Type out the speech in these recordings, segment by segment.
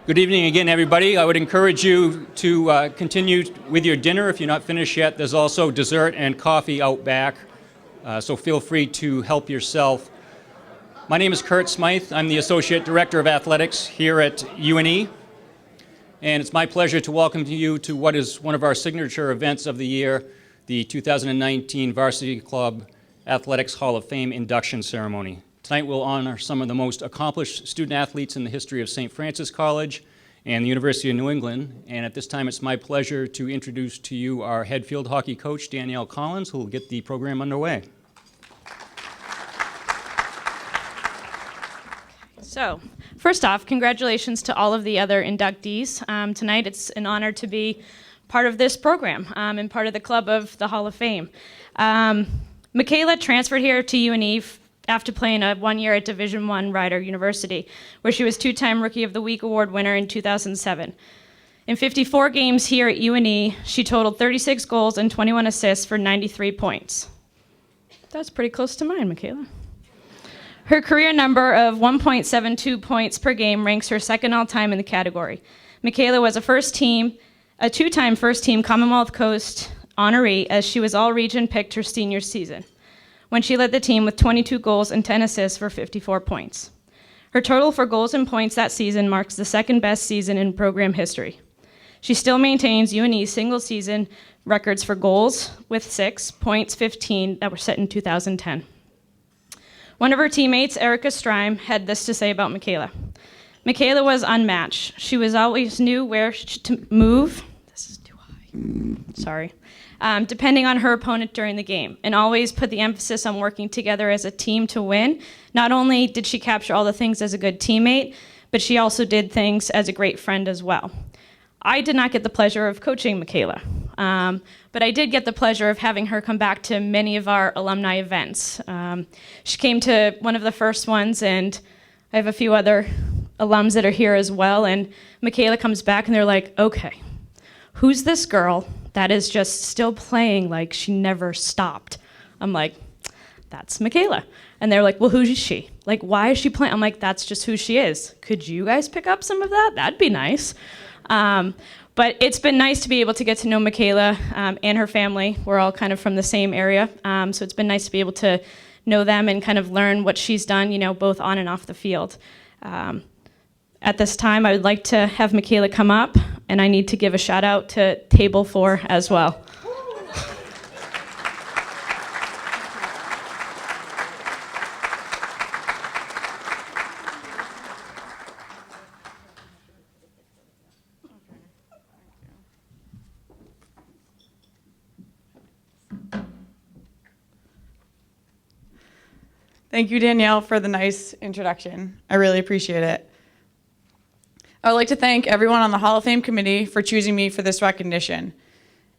Good evening again, everybody. I would encourage you to continue with your dinner. If you're not finished yet, there's also dessert and coffee out back, so feel free to help yourself. My name is Kurt Smythe. I'm the Associate Director of Athletics here at UNE, and it's my pleasure to welcome you to what is one of our signature events of the year, the 2019 Varsity Club Athletics Hall of Fame induction ceremony. Tonight we'll honor some of the most accomplished student athletes in the history of St. Francis College and the University of New England. And at this time it's my pleasure to introduce to you our head field hockey coach, Danielle Collins, who will get the program underway. So, first off, congratulations to all of the other inductees. Tonight it's an honor to be part of this program and part of the club of the Hall of Fame. Michaela transferred here to UNE after playing a 1 year at Division I Rider University, where she was two-time Rookie of the Week award winner in 2007. In 54 games here at UNE, she totaled 36 goals and 21 assists for 93 points. That's pretty close to mine, Michaela. Her career number of 1.72 points per game ranks her second all-time in the category. Michaela was a two-time first-team Commonwealth Coast honoree, as she was all-region picked her senior season, when she led the team with 22 goals and 10 assists for 54 points. Her total for goals and points that season marks the second best season in program history. She still maintains UNE's single-season records for goals with 6, points 15 that were set in 2010. One of her teammates, Erica Strime, had this to say about Michaela. Michaela was unmatched. She was always knew where to move. This is too high. Sorry. Depending on her opponent during the game, and always put the emphasis on working together as a team to win. Not only did she capture all the things as a good teammate, but she also did things as a great friend as well. I did not get the pleasure of coaching Michaela, but I did get the pleasure of having her come back to many of our alumni events. She came to one of the first ones, and I have a few other alums that are here as well, and Michaela comes back and they're like, okay, who's this girl that is just still playing like she never stopped? I'm like, that's Michaela. And they're like, well, who's she? Like, why is she playing? I'm like, that's just who she is. Could you guys pick up some of that? That'd be nice. But it's been nice to be able to get to know Michaela and her family. We're all kind of from the same area. So it's been nice to be able to know them and kind of learn what she's done, you know, both on and off the field. At this time, I would like to have Michaela come up, and I need to give a shout out to Table 4 as well. Thank you, Danielle, for the nice introduction. I really appreciate it. I would like to thank everyone on the Hall of Fame committee for choosing me for this recognition.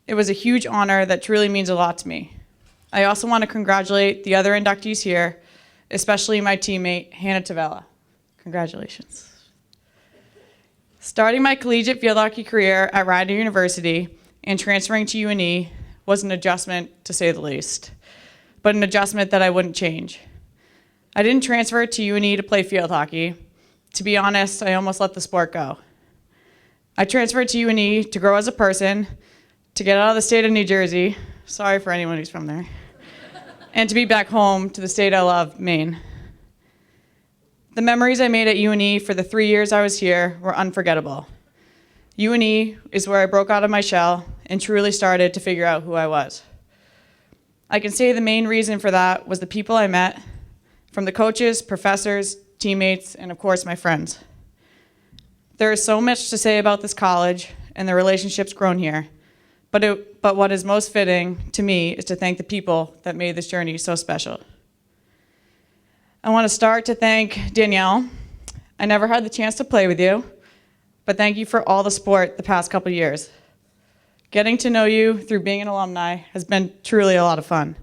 It was a huge honor that truly means a lot to me. I also want to congratulate the other inductees here, especially my teammate, Hannah Tavella. Congratulations. Starting my collegiate field hockey career at Rider University and transferring to UNE was an adjustment, to say the least, but an adjustment that I wouldn't change. I didn't transfer to UNE to play field hockey. To be honest, I almost let the sport go. I transferred to UNE to grow as a person, to get out of the state of New Jersey, sorry for anyone who's from there, and to be back home to the state I love, Maine. The memories I made at UNE for the 3 years I was here were unforgettable. UNE is where I broke out of my shell and truly started to figure out who I was. I can say the main reason for that was the people I met, from the coaches, professors, teammates, and of course my friends. There is so much to say about this college and the relationships grown here, but what is most fitting to me is to thank the people that made this journey so special. I want to start to thank Danielle. I never had the chance to play with you, but thank you for all the support the past couple years. Getting to know you through being an alumni has been truly a lot of fun.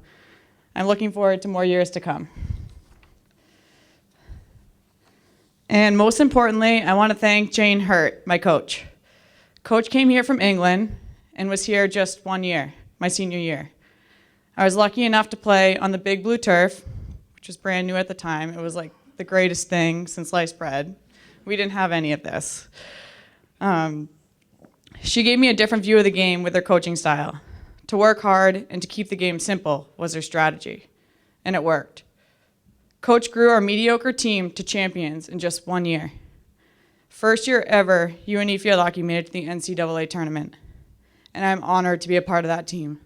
I'm looking forward to more years to come. And most importantly, I want to thank Jane Hurt, my coach. Coach came here from England and was here just 1 year, my senior year. I was lucky enough to play on the big blue turf, which was brand new at the time. It was like the greatest thing since sliced bread. We didn't have any of this. She gave me a different view of the game with her coaching style. To work hard and to keep the game simple was her strategy, and it worked. Coach grew our mediocre team to champions in just 1 year. First year ever, UNE field hockey made it to the NCAA tournament, and I'm honored to be a part of that team.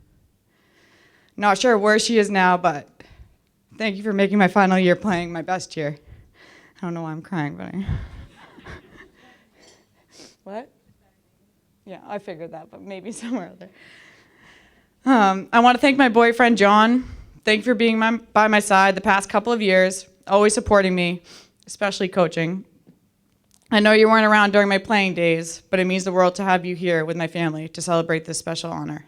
Not sure where she is now, but thank you for making my final year playing my best year. I don't know why I'm crying, but What? Yeah, I figured that, but maybe somewhere other. I want to thank my boyfriend, John. Thank you for being by my side the past couple of years, always supporting me, especially coaching. I know you weren't around during my playing days, but it means the world to have you here with my family to celebrate this special honor.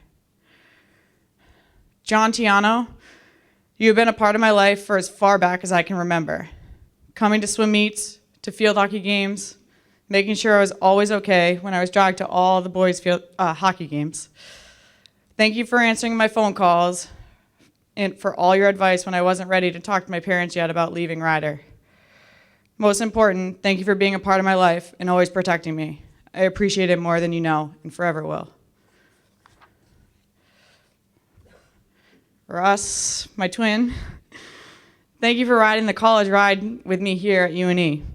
John Tiano, you have been a part of my life for as far back as I can remember. Coming to swim meets, to field hockey games, making sure I was always okay when I was dragged to all the boys' field hockey games. Thank you for answering my phone calls and for all your advice when I wasn't ready to talk to my parents yet about leaving Ryder. Most important, thank you for being a part of my life and always protecting me. I appreciate it more than you know and forever will. Russ, my twin, thank you for riding the college ride with me here at UNE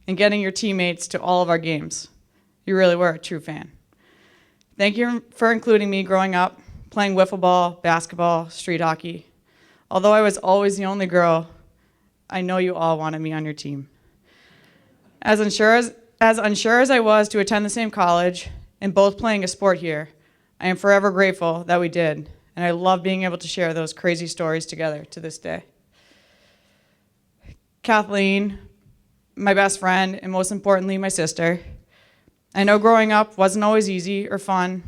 and getting your teammates to all of our games. You really were a true fan. Thank you for including me growing up, playing wiffle ball, basketball, street hockey. Although I was always the only girl, I know you all wanted me on your team. As unsure as I was to attend the same college and both playing a sport here, I am forever grateful that we did, and I love being able to share those crazy stories together to this day. Kathleen, my best friend, and most importantly, my sister. I know growing up wasn't always easy or fun,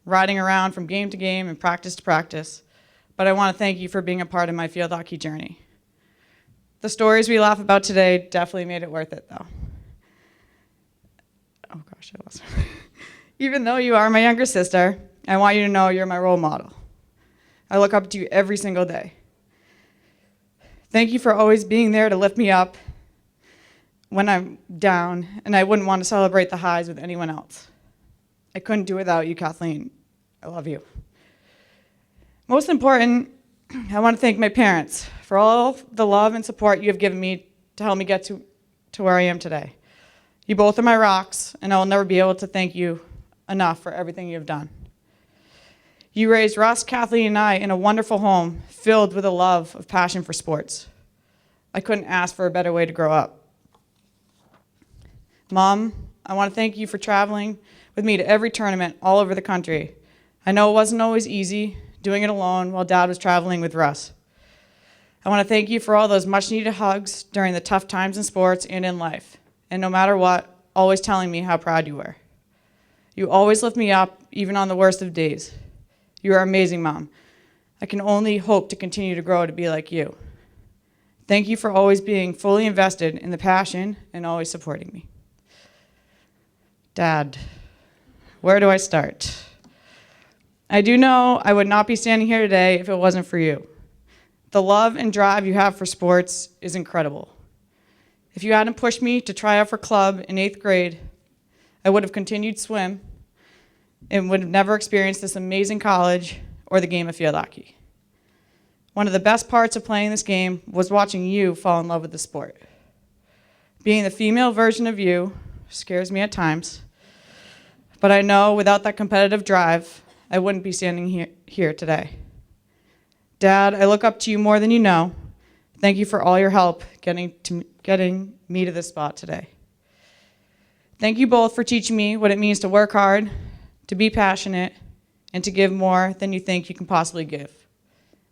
riding around from game to game and practice to practice, but I want to thank you for being a part of my field hockey journey. The stories we laugh about today definitely made it worth it, though. Oh gosh, I lost it. Even though you are my younger sister, I want you to know you're my role model. I look up to you every single day. Thank you for always being there to lift me up when I'm down, and I wouldn't want to celebrate the highs with anyone else. I couldn't do without you, Kathleen. I love you. Most important, I want to thank my parents for all the love and support you have given me to help me get to where I am today. You both are my rocks, and I will never be able to thank you enough for everything you have done. You raised Russ, Kathleen, and I in a wonderful home filled with a love of passion for sports. I couldn't ask for a better way to grow up. Mom, I want to thank you for traveling with me to every tournament all over the country. I know it wasn't always easy doing it alone while Dad was traveling with Russ. I want to thank you for all those much-needed hugs during the tough times in sports and in life, and no matter what, always telling me how proud you were. You always lift me up, even on the worst of days. You are amazing, Mom. I can only hope to continue to grow to be like you. Thank you for always being fully invested in the passion and always supporting me. Dad, where do I start? I do know I would not be standing here today if it wasn't for you. The love and drive you have for sports is incredible. If you hadn't pushed me to try out for club in 8th grade, I would have continued swim and would have never experienced this amazing college or the game of field hockey. One of the best parts of playing this game was watching you fall in love with the sport. Being the female version of you scares me at times, but I know without that competitive drive, I wouldn't be standing here today. Dad, I look up to you more than you know. Thank you for all your help getting me to this spot today. Thank you both for teaching me what it means to work hard, to be passionate, and to give more than you think you can possibly give,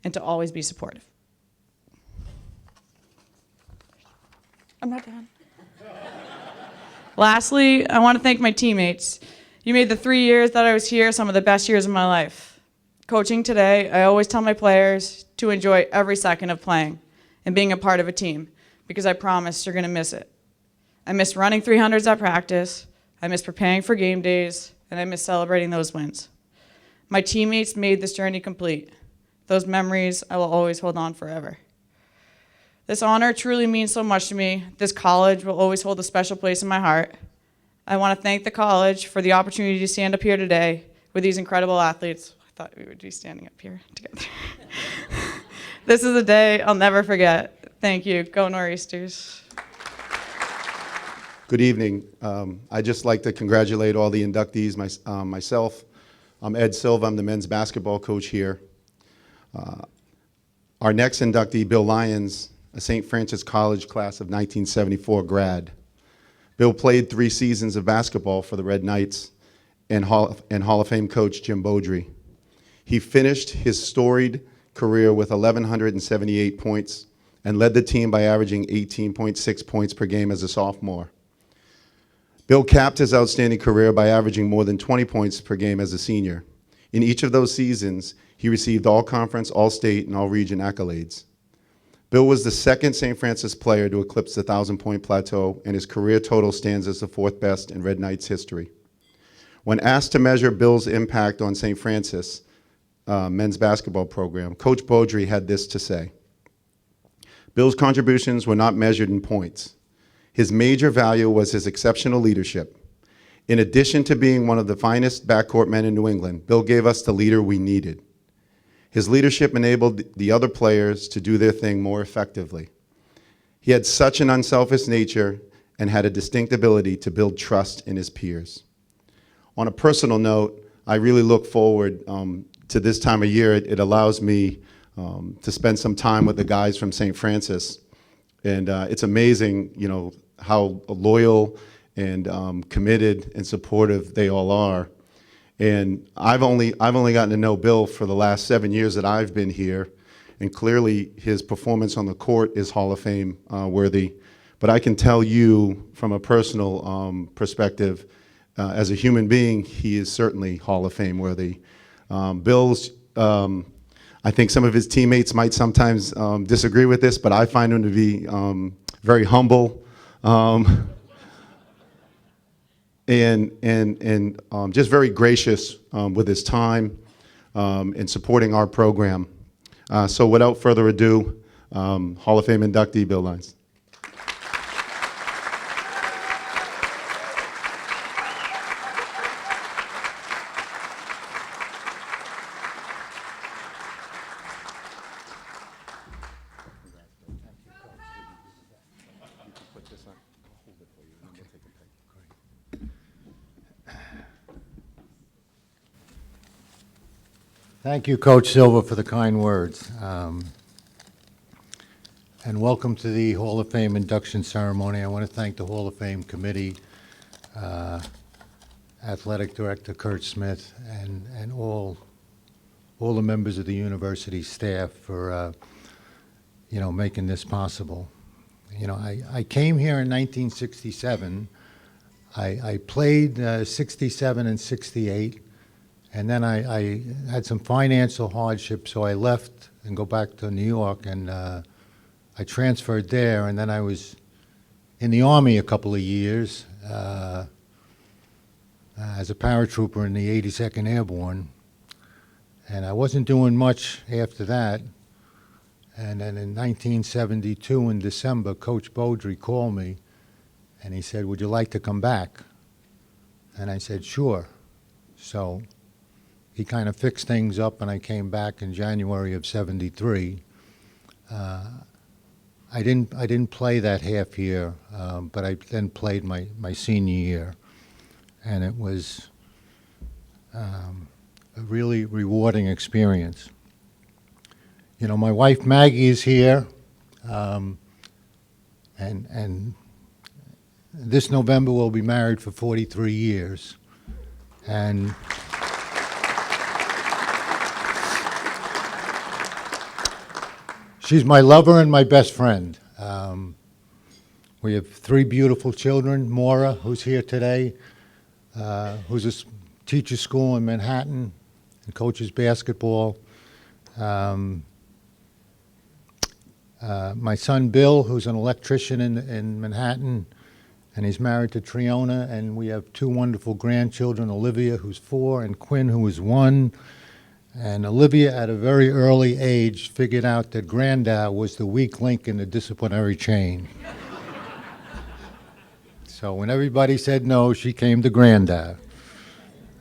and to always be supportive. I'm not done. Lastly, I want to thank my teammates. You made the 3 years that I was here some of the best years of my life. Coaching today, I always tell my players to enjoy every second of playing and being a part of a team, because I promise you're going to miss it. I miss running 300s at practice, I miss preparing for game days, and I miss celebrating those wins. My teammates made this journey complete. Those memories I will always hold on forever. This honor truly means so much to me. This college will always hold a special place in my heart. I want to thank the college for the opportunity to stand up here today with these incredible athletes. I thought we would be standing up here together. This is a day I'll never forget. Thank you. Go Nor'easters. Good evening. I'd just like to congratulate all the inductees, myself. I'm Ed Silva. I'm the men's basketball coach here. Our next inductee, Bill Lyons, a St. Francis College class of 1974 grad. Bill played 3 seasons of basketball for the Red Knights and Hall of Fame coach Jim Beaudry. He finished his storied career with 1,178 points and led the team by averaging 18.6 points per game as a sophomore. Bill capped his outstanding career by averaging more than 20 points per game as a senior. In each of those seasons, he received all-conference, all-state, and all-region accolades. Bill was the second St. Francis player to eclipse the 1,000-point plateau, and his career total stands as the 4th best in Red Knights history. When asked to measure Bill's impact on St. Francis men's basketball program, Coach Beaudry had this to say: Bill's contributions were not measured in points. His major value was his exceptional leadership. In addition to being one of the finest backcourt men in New England, Bill gave us the leader we needed. His leadership enabled the other players to do their thing more effectively. He had such an unselfish nature and had a distinct ability to build trust in his peers. On a personal note, I really look forward to this time of year. It allows me to spend some time with the guys from St. Francis. And it's amazing, how loyal and committed and supportive they all are. And I've only gotten to know Bill for the last 7 years that I've been here, and clearly his performance on the court is Hall of Fame worthy. But I can tell you from a personal perspective, as a human being, he is certainly Hall of Fame worthy. Bill's, I think some of his teammates might sometimes disagree with this, but I find him to be very humble. And just very gracious with his time in supporting our program. So without further ado, Hall of Fame inductee Bill Lyons. Thank you, Coach Silva, for the kind words. And welcome to the Hall of Fame induction ceremony. I want to thank the Hall of Fame committee, Athletic Director Kurt Smith, and all the members of the university staff for making this possible. I came here in 1967. I played 67 and 68. And then I had some financial hardship, so I left and go back to New York, and I transferred there. And then I was in the Army a couple of years as a paratrooper in the 82nd Airborne. And I wasn't doing much after that. And then in 1972, in December, Coach Beaudry called me, and he said, "Would you like to come back?" And I said, "Sure." So he kind of fixed things up, and I came back in January of '73. I didn't play that half year, but I then played my senior year, and it was a really rewarding experience. My wife Maggie is here, and this November we'll be married for 43 years, and she's my lover and my best friend. We have 3 beautiful children. Maura, who's here today, who's a teaches school in Manhattan and coaches basketball. My son Bill, who's an electrician in Manhattan, and he's married to Triona, and we have 2 wonderful grandchildren, Olivia, who's 4, and Quinn, who is 1. And Olivia, at a very early age, figured out that Granddad was the weak link in the disciplinary chain. So when everybody said no, she came to Granddad.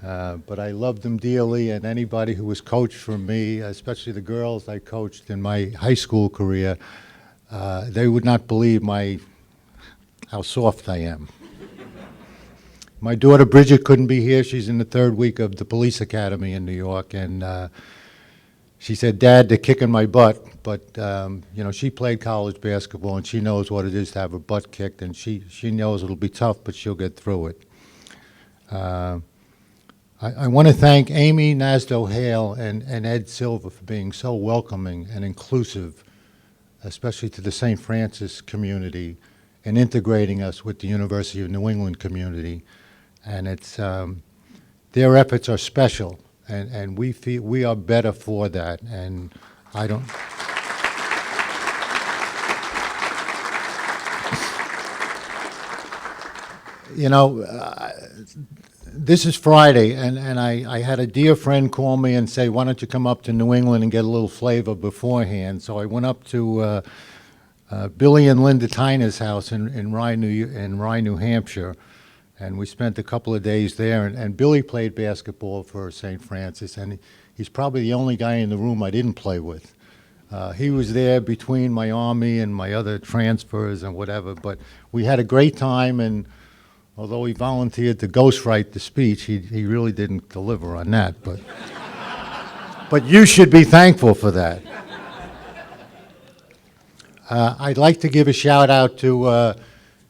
But I loved them dearly, and anybody who was coached from me, especially the girls I coached in my high school career, they would not believe how soft I am. My daughter Bridget couldn't be here. She's in the 3rd week of the police academy in New York, and she said, "Dad, they're kicking my butt." But she played college basketball, and she knows what it is to have her butt kicked, and she knows it'll be tough, but she'll get through it. I want to thank Amy Nasdo-Hale and Ed Silva for being so welcoming and inclusive, especially to the St. Francis community, and integrating us with the University of New England community. And it's their efforts are special, and we feel we are better for that. And I don't. This is Friday, and I had a dear friend call me and say, "Why don't you come up to New England and get a little flavor beforehand?" So I went up to Billy and Linda Tyner's house in Rye, New Hampshire, and we spent a couple of days there. And Billy played basketball for St. Francis, and he's probably the only guy in the room I didn't play with. He was there between my Army and my other transfers and whatever, but we had a great time, and although he volunteered to ghostwrite the speech, he really didn't deliver on that. But you should be thankful for that. I'd like to give a shout out to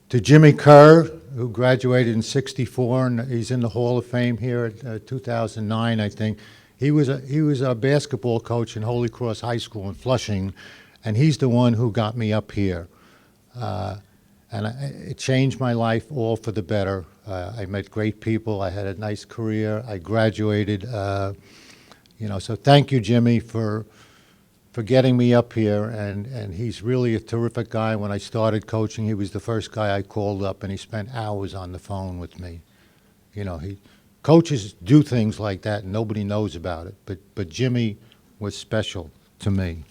Jimmy Kerr, who graduated in '64, and he's in the Hall of Fame here at 2009, I think. He was our basketball coach in Holy Cross High School in Flushing, and he's the one who got me up here. And it changed my life all for the better. I met great people. I had a nice career. I graduated. So thank you, Jimmy, for getting me up here. And he's really a terrific guy. When I started coaching, he was the first guy I called up, and he spent hours on the phone with me. Coaches do things like that, and nobody knows about it. But Jimmy was special to me.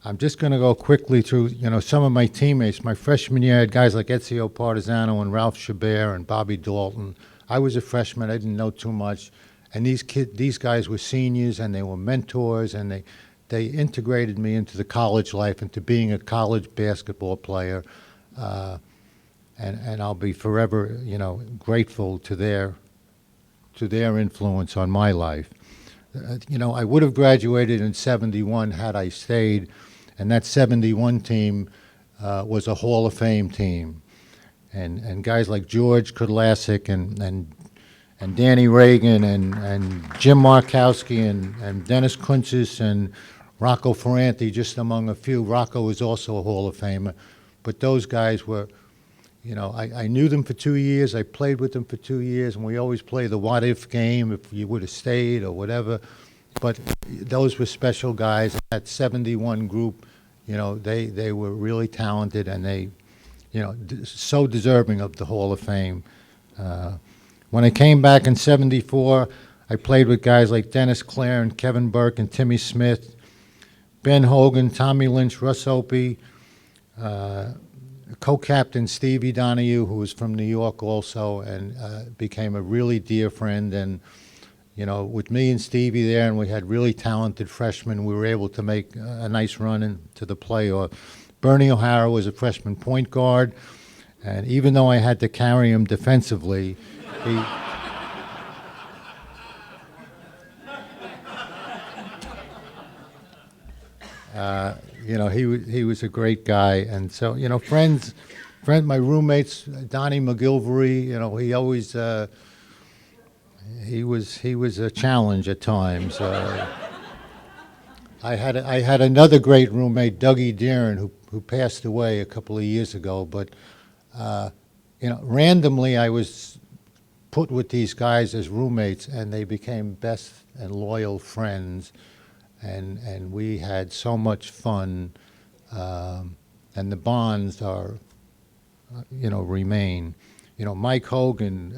I'm just going to go quickly through, some of my teammates. My freshman year, I had guys like Ezio Partizano and Ralph Chabert and Bobby Dalton. I was a freshman. I didn't know too much. And these guys were seniors, and they were mentors, and they integrated me into the college life, into being a college basketball player. And I'll be forever, grateful to their influence on my life. I would have graduated in '71 had I stayed, and that '71 team was a Hall of Fame team, and guys like George Kudlasik and Danny Reagan and Jim Markowski and Dennis Kuntzis and Rocco Ferranti, just among a few. Rocco was also a Hall of Famer, but those guys were. I knew them for 2 years. I played with them for 2 years, and we always play the what-if game, if you would have stayed or whatever. But those were special guys. That '71 group, they were really talented, and they, so deserving of the Hall of Fame. When I came back in '74, I played with guys like Dennis Clare and Kevin Burke and Timmy Smith, Ben Hogan, Tommy Lynch, Russ Opie, co-captain Stevie Donahue, who was from New York also, and became a really dear friend. And, with me and Stevie there, and we had really talented freshmen, we were able to make a nice run into the playoff. Bernie O'Hara was a freshman point guard, and even though I had to carry him defensively, he... he was a great guy, and so my roommates, Donnie McGilvery, he always he was a challenge at times. I had another great roommate, Dougie Deeren, who passed away a couple of years ago, but randomly I was put with these guys as roommates, and they became best and loyal friends. And we had so much fun, and the bonds are, remain. Mike Hogan,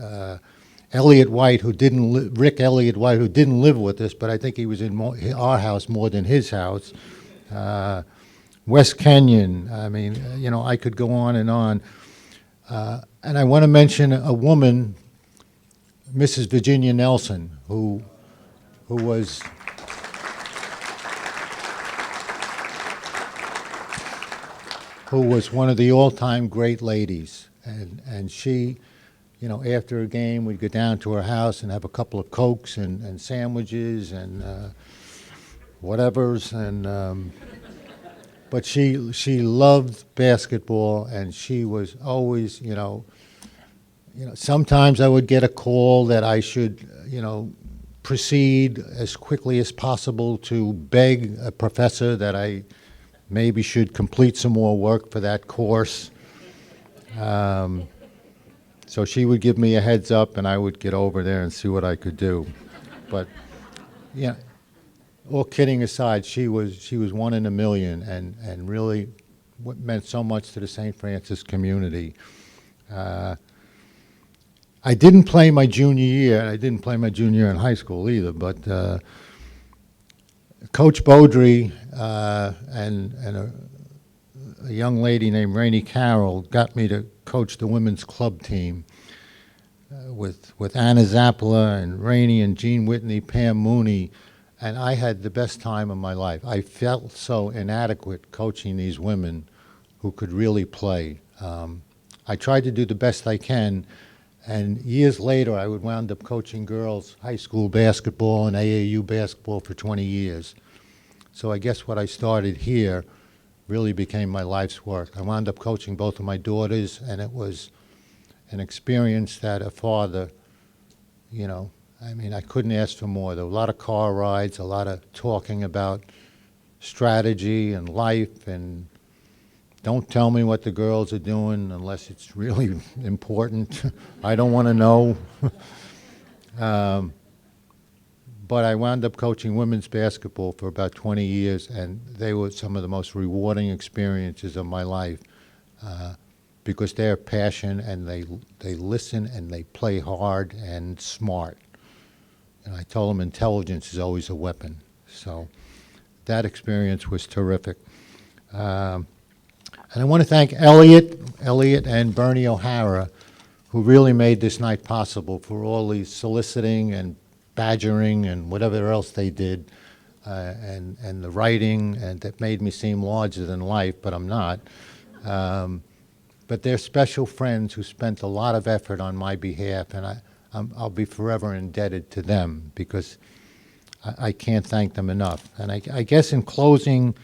Elliot White, Rick Elliott White, who didn't live with us, but I think he was in our house more than his house. West Kenyon. I mean, I could go on and on. And I want to mention a woman, Mrs. Virginia Nelson, who was one of the all-time great ladies. And she, after a game, we'd go down to her house and have a couple of Cokes and sandwiches and whatevers. And but she loved basketball, and she was always, sometimes I would get a call that I should, proceed as quickly as possible to beg a professor that I maybe should complete some more work for that course. So she would give me a heads up, and I would get over there and see what I could do. But, all kidding aside, she was one in a million, and really what meant so much to the St. Francis community. I didn't play my junior year. I didn't play my junior year in high school either, but Coach Beaudry and a young lady named Rainey Carroll got me to coach the women's club team with Anna Zappola and Rainey and Jean Whitney, Pam Mooney, and I had the best time of my life. I felt so inadequate coaching these women who could really play. I tried to do the best I can, and years later I would wound up coaching girls high school basketball and AAU basketball for 20 years. So I guess what I started here really became my life's work. I wound up coaching both of my daughters, and it was an experience that a father, I couldn't ask for more. There were a lot of car rides, a lot of talking about strategy and life, and don't tell me what the girls are doing unless it's really important. I don't want to know. But I wound up coaching women's basketball for about 20 years, and they were some of the most rewarding experiences of my life because they're passionate, and they listen, and they play hard and smart. And I told them intelligence is always a weapon. So that experience was terrific. And I want to thank Elliot and Bernie O'Hara, who really made this night possible, for all the soliciting and badgering and whatever else they did, and the writing, and that made me seem larger than life, but I'm not. But they're special friends who spent a lot of effort on my behalf, and I'll be forever indebted to them because I can't thank them enough. And I guess in closing,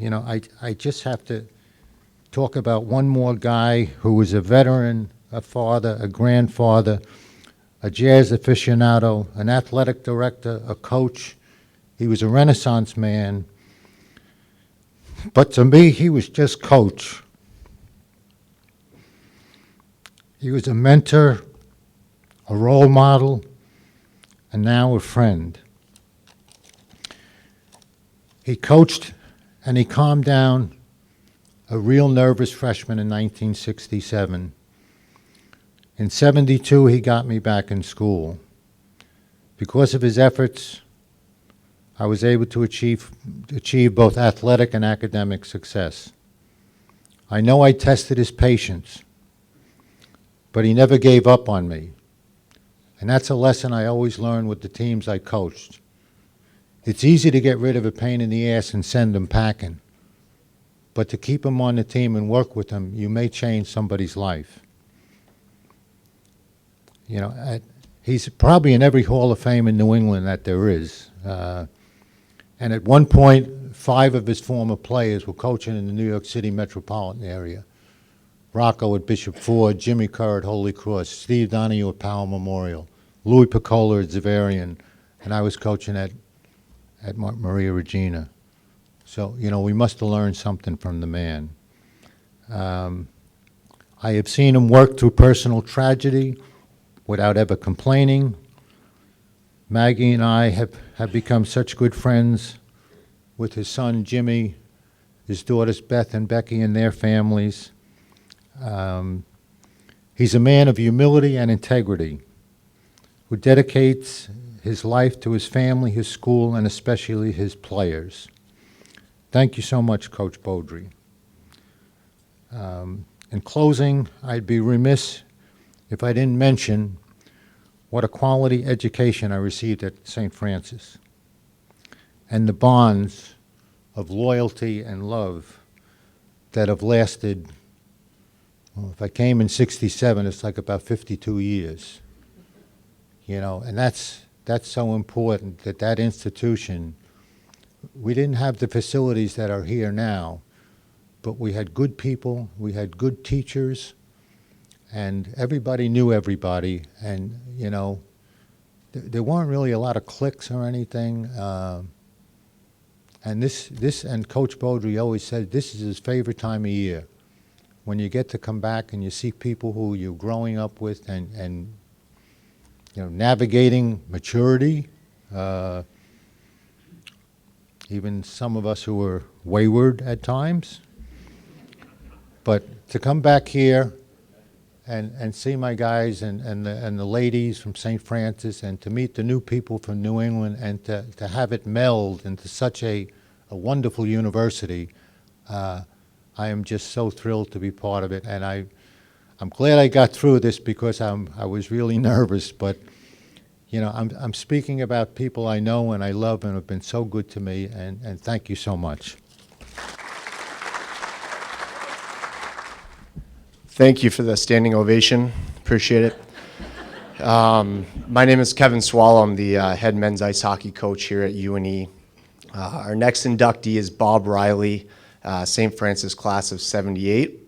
I just have to talk about one more guy who was a veteran, a father, a grandfather, a jazz aficionado, an athletic director, a coach. He was a Renaissance man. But to me, he was just coach. He was a mentor, a role model, and now a friend. He coached and he calmed down a real nervous freshman in 1967. In 72, he got me back in school. Because of his efforts, I was able to achieve both athletic and academic success. I know I tested his patience, but he never gave up on me. And that's a lesson I always learned with the teams I coached. It's easy to get rid of a pain in the ass and send them packing. But to keep them on the team and work with them, you may change somebody's life. He's probably in every Hall of Fame in New England that there is. And at one point, 5 of his former players were coaching in the New York City metropolitan area. Rocco at Bishop Ford, Jimmy Kerr at Holy Cross, Steve Donahue at Powell Memorial, Louis Piccola at Zavarian, and I was coaching at Maria Regina. So, we must have learned something from the man. I have seen him work through personal tragedy without ever complaining. Maggie and I have become such good friends with his son Jimmy, his daughters Beth and Becky and their families. He's a man of humility and integrity who dedicates his life to his family, his school, and especially his players. Thank you so much, Coach Beaudry. In closing, I'd be remiss if I didn't mention what a quality education I received at St. Francis and the bonds of loyalty and love that have lasted, well, if I came in '67, it's like about 52 years. You know, and that's so important that that institution, we didn't have the facilities that are here now, but we had good people, we had good teachers, and everybody knew everybody. And, you know, there weren't really a lot of cliques or anything. And and Coach Beaudry always said this is his favorite time of year, when you get to come back and you see people who you're growing up with and you know, navigating maturity. Even some of us who were wayward at times. But to come back here and see my guys and the ladies from St. Francis, and to meet the new people from New England, and to have it meld into such a wonderful university, I am just so thrilled to be part of it. And I'm glad I got through this, because I was really nervous. But you know, I'm speaking about people I know and I love and have been so good to me, and thank you so much. Thank you for the standing ovation. Appreciate it. My name is Kevin Swallow. I'm the head men's ice hockey coach here at UNE. Our next inductee is Bob Riley, St. Francis class of '78.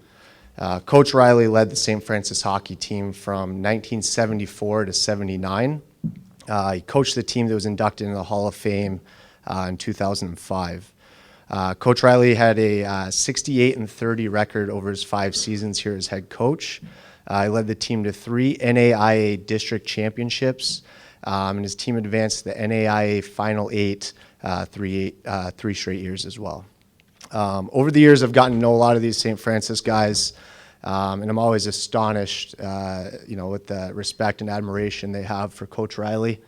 Coach Riley led the St. Francis hockey team from 1974 to '79. He coached the team that was inducted into the Hall of Fame in 2005. Coach Riley had a 68-30 record over his 5 seasons here as head coach. He led the team to 3 NAIA district championships, and his team advanced to the NAIA Final 8 3 straight years as well. Over the years, I've gotten to know a lot of these St. Francis guys, and I'm always astonished, you know, with the respect and admiration they have for Coach Riley.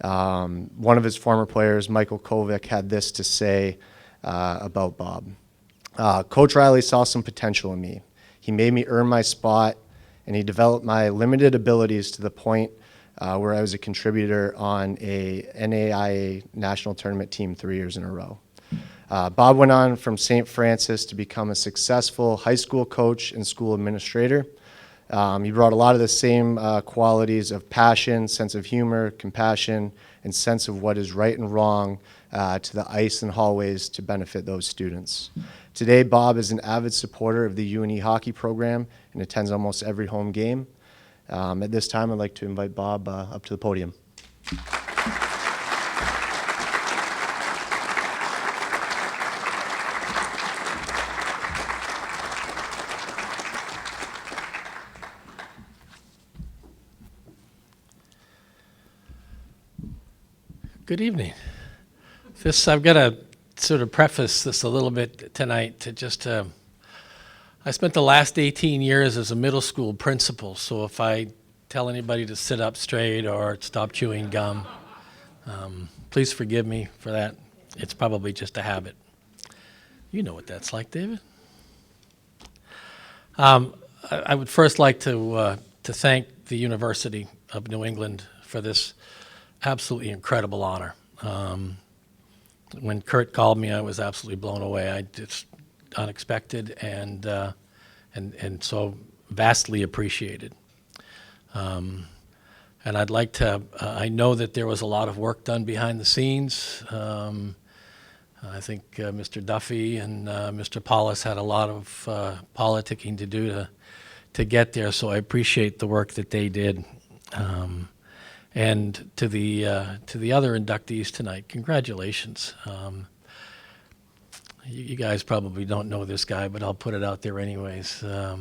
One of his former players, Michael Kovic, had this to say about Bob. Coach Riley saw some potential in me. He made me earn my spot, and he developed my limited abilities to the point where I was a contributor on a NAIA national tournament team 3 years in a row. Bob went on from St. Francis to become a successful high school coach and school administrator. He brought a lot of the same qualities of passion, sense of humor, compassion, and sense of what is right and wrong to the ice and hallways to benefit those students. Today, Bob is an avid supporter of the UNE hockey program and attends almost every home game. At this time, I'd like to invite Bob up to the podium. Good evening. I've got to sort of preface this a little bit tonight to just, I spent the last 18 years as a middle school principal, so if I tell anybody to sit up straight or stop chewing gum, please forgive me for that. It's probably just a habit. You know what that's like, David. I would first like to thank the University of New England for this absolutely incredible honor. When Kurt called me, I was absolutely blown away. It's unexpected and so vastly appreciated. And I'd like to. I know that there was a lot of work done behind the scenes. I think Mr. Duffy and Mr. Paulus had a lot of politicking to do to get there. So I appreciate the work that they did. And to the other inductees tonight, congratulations. You guys probably don't know this guy, but I'll put it out there anyways. There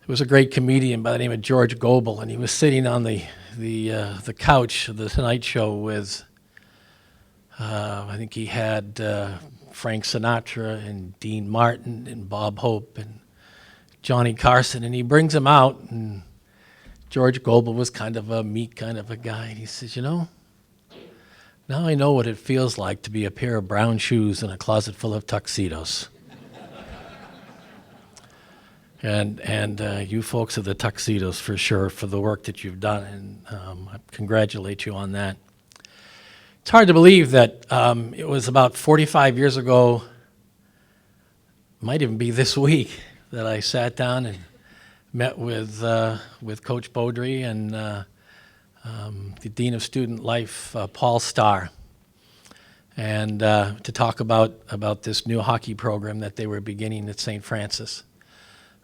was a great comedian by the name of George Gobel, and he was sitting on the couch of the Tonight Show with, I think he had Frank Sinatra and Dean Martin and Bob Hope and Johnny Carson, and he brings him out, and George Gobel was kind of a meek kind of a guy, and he says, you know, Now I know what it feels like to be a pair of brown shoes in a closet full of tuxedos. And you folks are the tuxedos for sure for the work that you've done, and I congratulate you on that. It's hard to believe that it was about 45 years ago, might even be this week, that I sat down and met with Coach Beaudry and the Dean of Student Life, Paul Starr, and to talk about this new hockey program that they were beginning at St. Francis.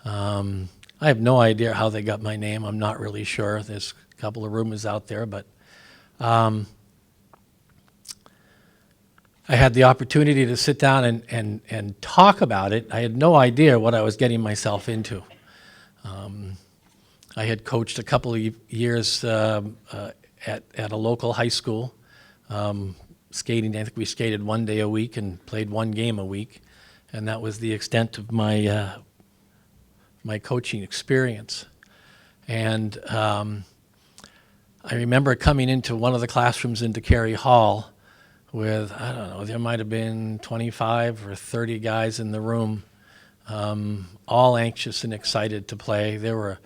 I have no idea how they got my name. I'm not really sure. There's a couple of rumors out there, but I had the opportunity to sit down and talk about it. I had no idea what I was getting myself into. I had coached a couple of years at a local high school, skating. I think we skated 1 day a week and played 1 game a week, and that was the extent of my my coaching experience. And I remember coming into one of the classrooms into Cary Hall with, I don't know, there might have been 25 or 30 guys in the room, all anxious and excited to play. There were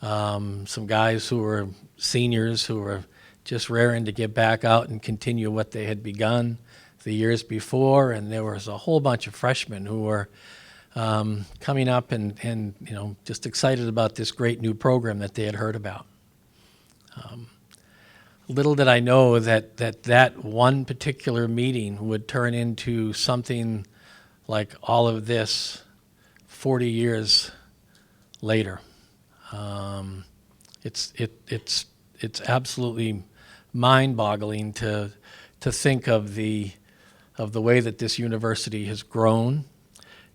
some guys who were seniors who were just raring to get back out and continue what they had begun the years before, and there was a whole bunch of freshmen who were coming up and you know, just excited about this great new program that they had heard about. Little did I know that one particular meeting would turn into something like all of this 40 years later. It's absolutely mind-boggling to think of the way that this university has grown,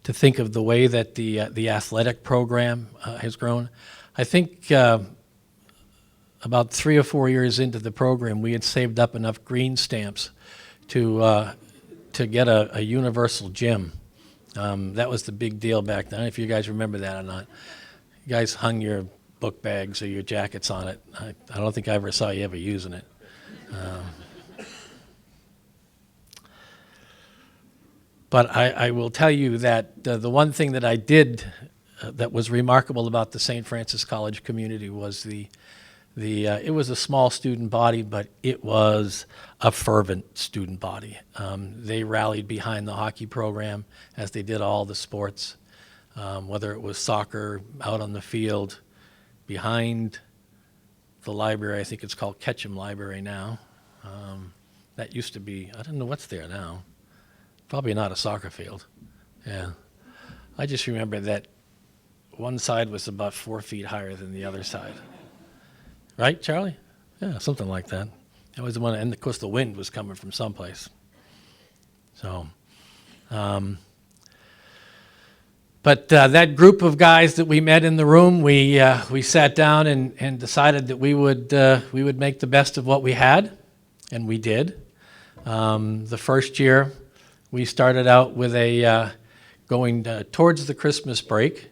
to think of the way that the athletic program has grown. I think about 3 or 4 years into the program, we had saved up enough green stamps to get a universal gym. That was the big deal back then. I don't know if you guys remember that or not. You guys hung your book bags or your jackets on it. I don't think I ever saw you ever using it. But I will tell you that the one thing that I did that was remarkable about the St. Francis College community was it was a small student body, but it was a fervent student body. They rallied behind the hockey program as they did all the sports, whether it was soccer out on the field, behind the library. I think it's called Ketchum Library now. That used to be, I don't know what's there now. Probably not a soccer field. Yeah. I just remember that one side was about 4 feet higher than the other side. Right, Charlie? Yeah, something like that. That was the one, and of course the wind was coming from someplace. So, but that group of guys that we met in the room, we sat down and decided that we would make the best of what we had, and we did. The first year, we started out with going towards the Christmas break.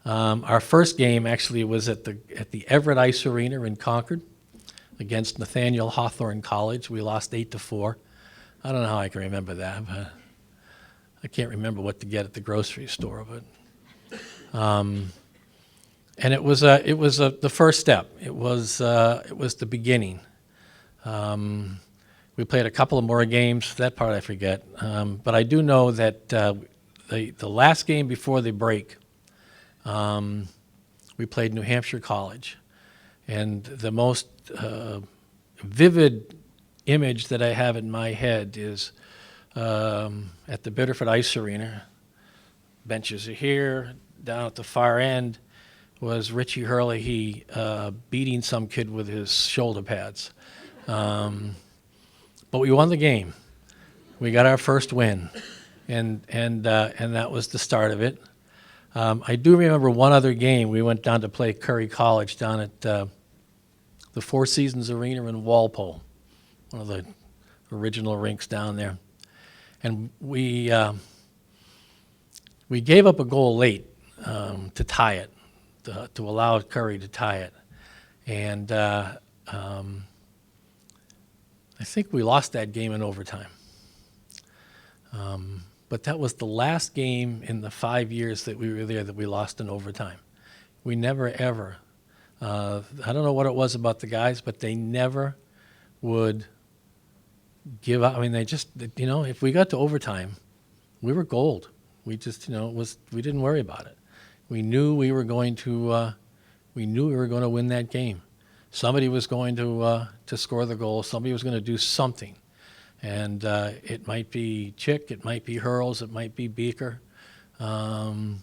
Our first game actually was at the Everett Ice Arena in Concord against Nathaniel Hawthorne College. We lost 8-4. I don't know how I can remember that, but I can't remember what to get at the grocery store. But and it was the first step. It was the beginning. We played a couple of more games. That part I forget. But I do know that the last game before the break, we played New Hampshire College. And the most vivid image that I have in my head is at the Biddeford Ice Arena. Benches are here. Down at the far end was Richie Hurley beating some kid with his shoulder pads. But we won the game. We got our first win, and that was the start of it. I do remember one other game. We went down to play Curry College down at the Four Seasons Arena in Walpole, one of the original rinks down there. And we gave up a goal late to tie it, to allow Curry to tie it. And I think we lost that game in overtime. But that was the last game in the 5 years that we were there that we lost in overtime. We never, ever, I don't know what it was about the guys, but they never would give up. I mean, they just, if we got to overtime, we were gold. We just, we didn't worry about it. We knew we were going to win that game. Somebody was going to score the goal. Somebody was going to do something. And it might be Chick, it might be Hurls, it might be Beaker. Could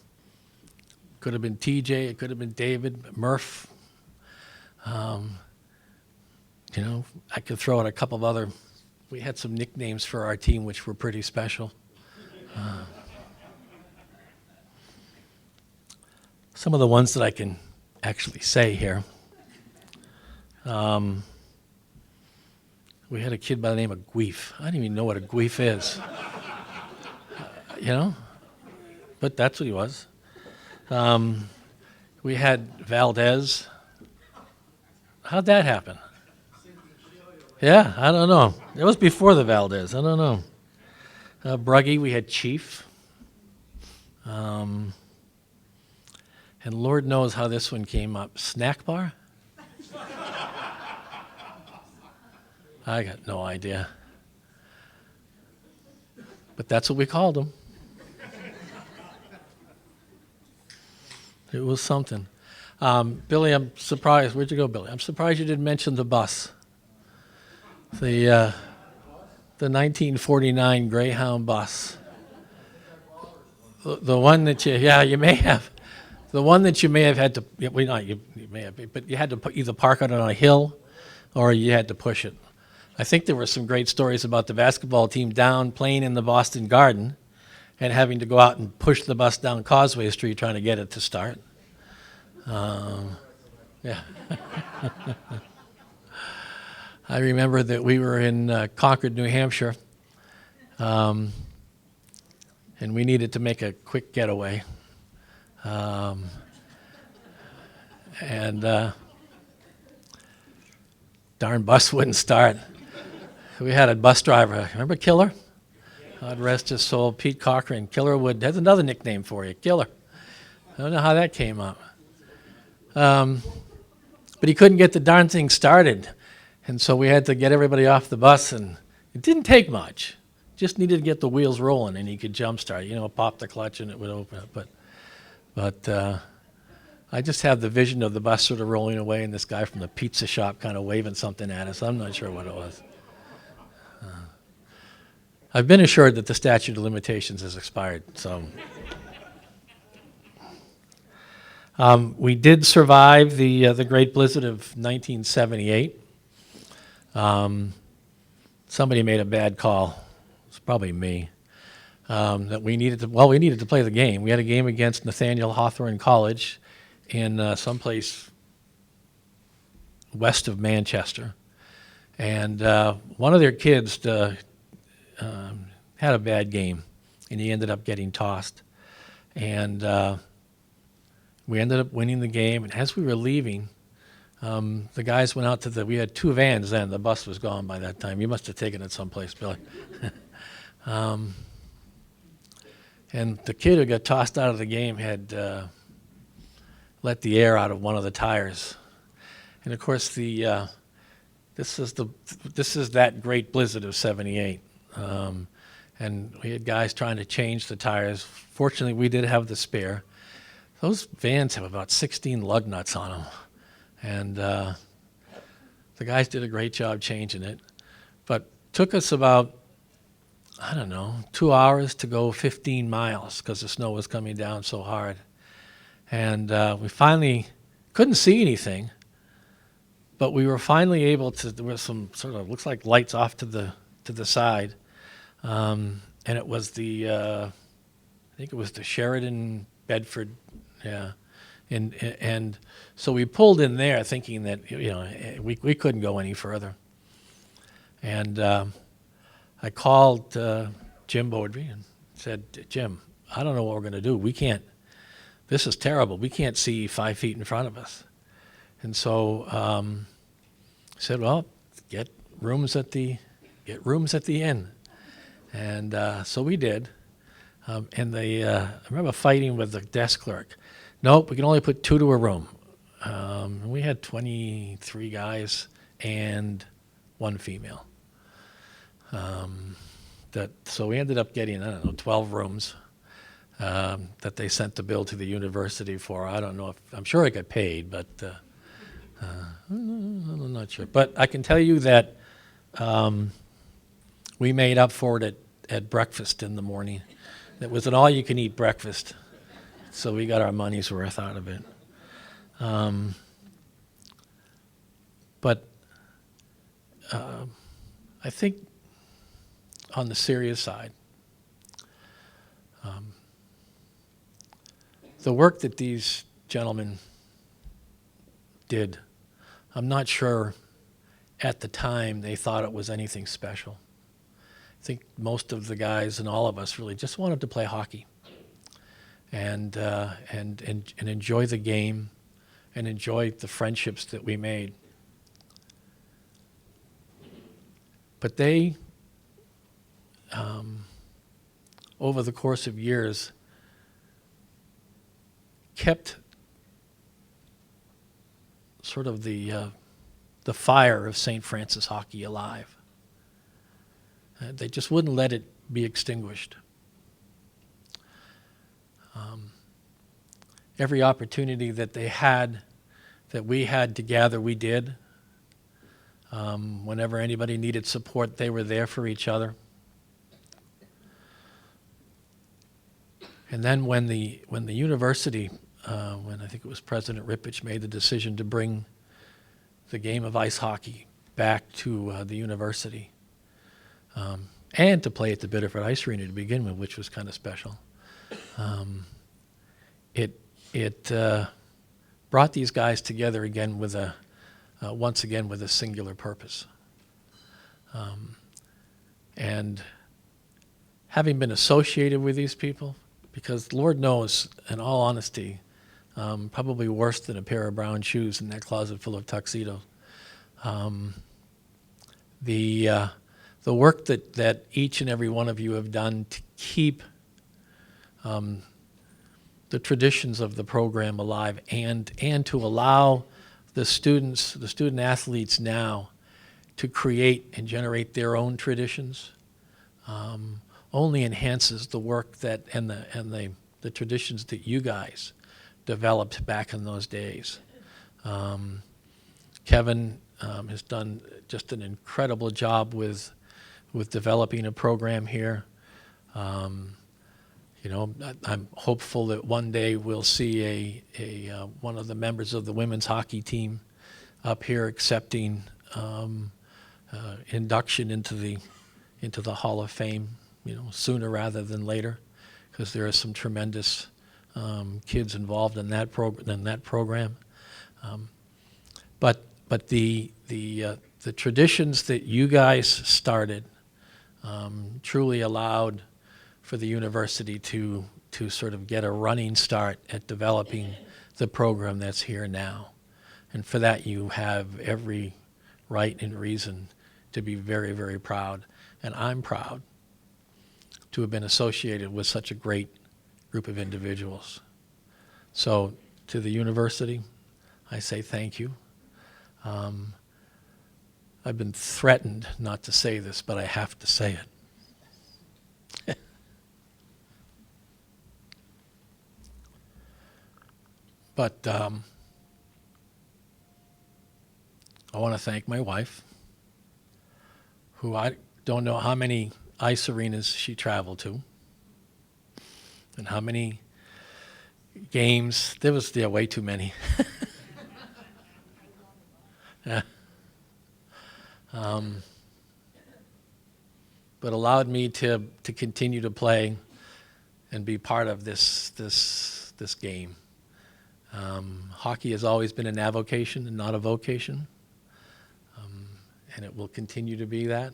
have been TJ, it could have been David, Murph. I could throw out a couple of other. We had some nicknames for our team which were pretty special. Some of the ones that I can actually say here. We had a kid by the name of Guif. I don't even know what a Guif is. But that's what he was. We had Valdez. How'd that happen? Yeah, I don't know. It was before the Valdez. I don't know. Bruggy, we had Chief. And Lord knows how this one came up. Snack Bar? I got no idea. But that's what we called him. It was something. Billy, I'm surprised. Where'd you go, Billy? I'm surprised you didn't mention the bus. The 1949 Greyhound bus. The one that you may have. The one that you may have had to, you may have, but you had to either park it on a hill or you had to push it. I think there were some great stories about the basketball team down playing in the Boston Garden and having to go out and push the bus down Causeway Street trying to get it to start. Yeah. I remember that we were in Concord, New Hampshire, and we needed to make a quick getaway. Darn bus wouldn't start. We had a bus driver. Remember Killer? God rest his soul, Pete Cochran. Killer Wood. That's another nickname for you, Killer. I don't know how that came up. But he couldn't get the darn thing started. And so we had to get everybody off the bus, and it didn't take much. Just needed to get the wheels rolling, and he could jump start. Pop the clutch, and it would open up. But I just have the vision of the bus sort of rolling away and this guy from the pizza shop kind of waving something at us. I'm not sure what it was. I've been assured that the statute of limitations has expired, so. We did survive the Great Blizzard of 1978. Somebody made a bad call. It's probably me. That we needed to play the game. We had a game against Nathaniel Hawthorne College in someplace west of Manchester. And one of their kids had a bad game, and he ended up getting tossed. And we ended up winning the game. And as we were leaving, the guys went out we had two vans then. The bus was gone by that time. You must have taken it someplace, Billy. And the kid who got tossed out of the game had let the air out of one of the tires. And of course, this is that Great Blizzard of '78. And we had guys trying to change the tires. Fortunately, we did have the spare. Those vans have about 16 lug nuts on them. And the guys did a great job changing it. But took us about, 2 hours to go 15 miles because the snow was coming down so hard. And we finally couldn't see anything, but we were finally able to, there was some sort of, looks like lights off to the side. And it was I think it was the Sheridan Bedford, yeah. And so we pulled in there thinking that, we couldn't go any further. And I called Jim Beaudry and said, Jim, I don't know what we're going to do. This is terrible. We can't see 5 feet in front of us. And so I said, well, get rooms at the inn. And so we did. And I remember fighting with the desk clerk. Nope, we can only put 2 to a room. We had 23 guys and 1 female. So we ended up getting, 12 rooms that they sent the bill to the university for. I don't know if, I'm sure I got paid, but I'm not sure. But I can tell you that we made up for it at breakfast in the morning. It was an all-you-can-eat breakfast, so we got our money's worth out of it. But I think on the serious side, the work that these gentlemen did, I'm not sure at the time they thought it was anything special. I think most of the guys and all of us really just wanted to play hockey and enjoy the game and enjoy the friendships that we made. But they, over the course of years, kept sort of the fire of St. Francis hockey alive. They just wouldn't let it be extinguished. Every opportunity that they had, that we had to gather, we did. Whenever anybody needed support, they were there for each other. And then when the university, when I think it was President Rippich made the decision to bring the game of ice hockey back to the university, and to play at the Biddeford Ice Arena to begin with, which was kind of special. It brought these guys together again with once again with a singular purpose. And having been associated with these people, because Lord knows, in all honesty, probably worse than a pair of brown shoes in that closet full of tuxedos. The work that each and every one of you have done to keep the traditions of the program alive and to allow the student athletes now to create and generate their own traditions only enhances the work that and the traditions that you guys developed back in those days. Kevin has done just an incredible job with developing a program here. I'm hopeful that one day we'll see one of the members of the women's hockey team up here accepting induction into the Hall of Fame, sooner rather than later, because there are some tremendous kids involved in that program. But the traditions that you guys started truly allowed for the university to sort of get a running start at developing the program that's here now. And for that, you have every right and reason to be very, very proud. And I'm proud to have been associated with such a great group of individuals. So to the university, I say thank you. I've been threatened not to say this, but I have to say it. But I want to thank my wife, who I don't know how many ice arenas she traveled to and how many games. There was way too many. Yeah. But allowed me to continue to play and be part of this game. Hockey has always been an avocation and not a vocation, and it will continue to be that.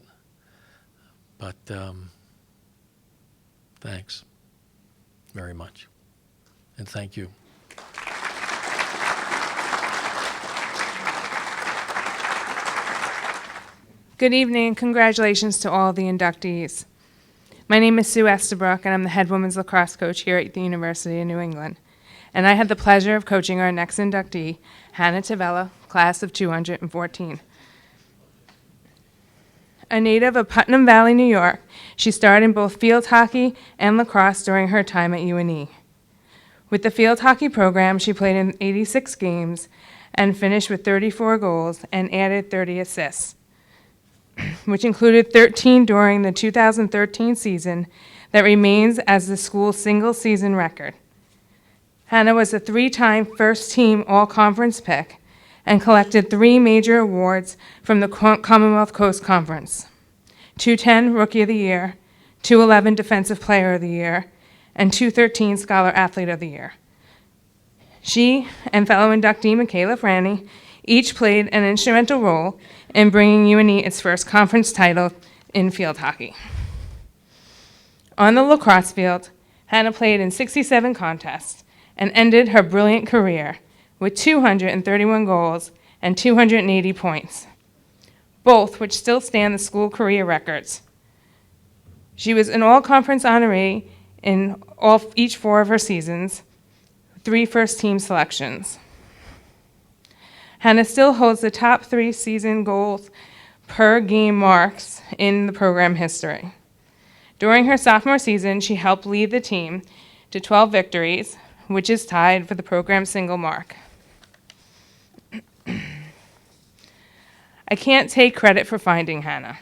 But thanks very much, and thank you. Good evening and congratulations to all the inductees. My name is Sue Estabrook and I'm the head women's lacrosse coach here at the University of New England. And I had the pleasure of coaching our next inductee, Hannah Tavella, class of 214. A native of Putnam Valley, New York, she starred in both field hockey and lacrosse during her time at UNE. With the field hockey program, she played in 86 games and finished with 34 goals and added 30 assists, which included 13 during the 2013 season that remains as the school's single-season record. Hannah was a 3-time first-team all-conference pick and collected 3 major awards from the Commonwealth Coast Conference: 210 Rookie of the Year, 211 Defensive Player of the Year, and 213 Scholar Athlete of the Year. She and fellow inductee Michaela Franny each played an instrumental role in bringing UNE its first conference title in field hockey. On the lacrosse field, Hannah played in 67 contests and ended her brilliant career with 231 goals and 280 points, both which still stand the school career records. She was an all-conference honoree in each 4 of her seasons, 3 first-team selections. Hannah still holds the top 3 season goals per game marks in the program history. During her sophomore season, she helped lead the team to 12 victories, which is tied for the program's single mark. I can't take credit for finding Hannah.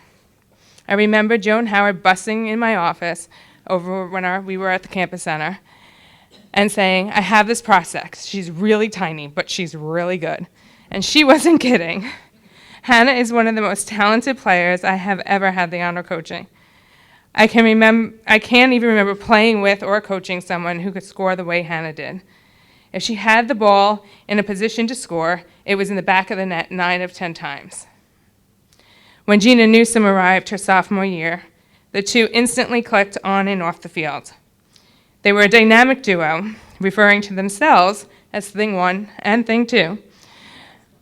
I remember Joan Howard busting in my office over when we were at the campus center and saying, "I have this prospect. She's really tiny, but she's really good." And she wasn't kidding. Hannah is one of the most talented players I have ever had the honor coaching. I can't even remember playing with or coaching someone who could score the way Hannah did. If she had the ball in a position to score, it was in the back of the net 9 of 10 times. When Gina Newsom arrived her sophomore year, the two instantly clicked on and off the field. They were a dynamic duo, referring to themselves as Thing 1 and Thing 2.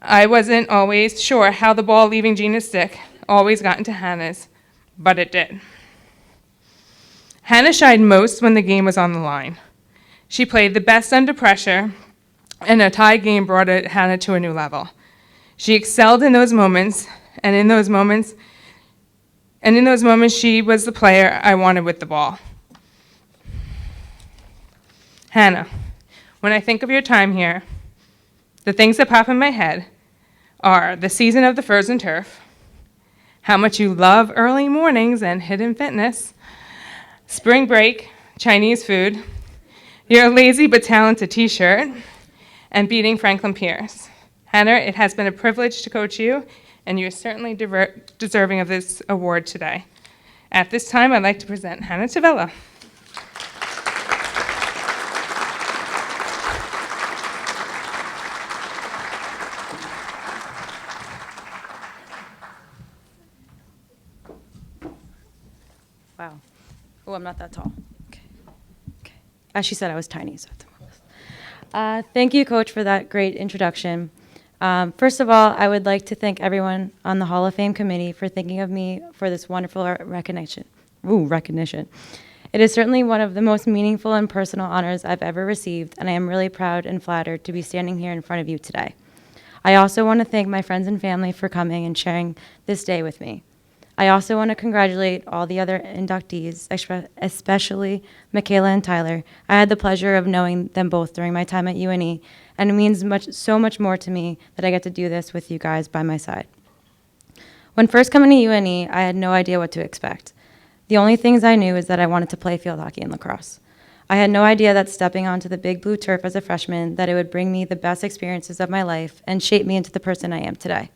I wasn't always sure how the ball leaving Gina's stick always got into Hannah's, but it did. Hannah shined most when the game was on the line. She played the best under pressure, and a tie game brought Hannah to a new level. She excelled in those moments, and in those moments, she was the player I wanted with the ball. Hannah, when I think of your time here, the things that pop in my head are the season of the Furs and Turf, how much you love early mornings and hidden fitness, spring break, Chinese food, your lazy but talented t-shirt, and beating Franklin Pierce. Hannah, it has been a privilege to coach you, and you are certainly deserving of this award today. At this time, I'd like to present Hannah Tavella. Wow. Oh, I'm not that tall. Okay. As she said, I was tiny, so thank you, Coach, for that great introduction. First of all, I would like to thank everyone on the Hall of Fame committee for thinking of me for this wonderful recognition. It is certainly one of the most meaningful and personal honors I've ever received, and I am really proud and flattered to be standing here in front of you today. I also want to thank my friends and family for coming and sharing this day with me. I also want to congratulate all the other inductees, especially Michaela and Tyler. I had the pleasure of knowing them both during my time at UNE, and it means so much more to me that I get to do this with you guys by my side. When first coming to UNE, I had no idea what to expect. The only things I knew is that I wanted to play field hockey and lacrosse. I had no idea that stepping onto the big blue turf as a freshman, that it would bring me the best experiences of my life and shape me into the person I am today.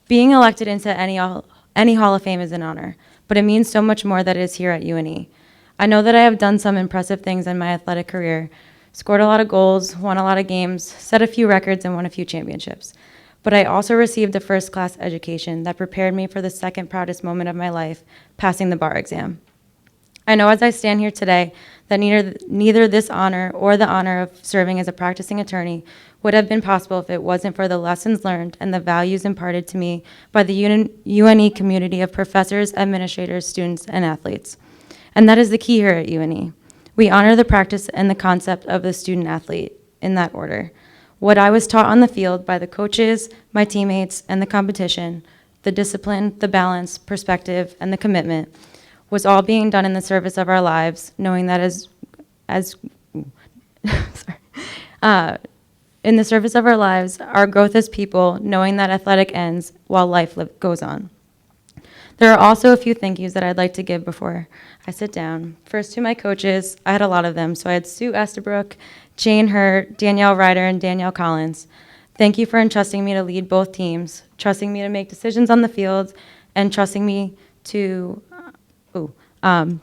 Being elected into any Hall of Fame is an honor, but it means so much more that it is here at UNE. I know that I have done some impressive things in my athletic career, scored a lot of goals, won a lot of games, set a few records, and won a few championships. But I also received a first-class education that prepared me for the second proudest moment of my life, passing the bar exam. I know as I stand here today that neither this honor or the honor of serving as a practicing attorney would have been possible if it wasn't for the lessons learned and the values imparted to me by the UNE community of professors, administrators, students, and athletes. And that is the key here at UNE. We honor the practice and the concept of the student athlete in that order. What I was taught on the field by the coaches, my teammates, and the competition, the discipline, the balance, perspective, and the commitment was all being done in the service of our lives, knowing that in the service of our lives, our growth as people, knowing that athletic ends while life goes on. There are also a few thank yous that I'd like to give before I sit down. First, to my coaches. I had a lot of them. So I had Sue Estabrook, Jane Hurt, Danielle Ryder, and Danielle Collins. Thank you for entrusting me to lead both teams, trusting me to make decisions on the field, and trusting me to, and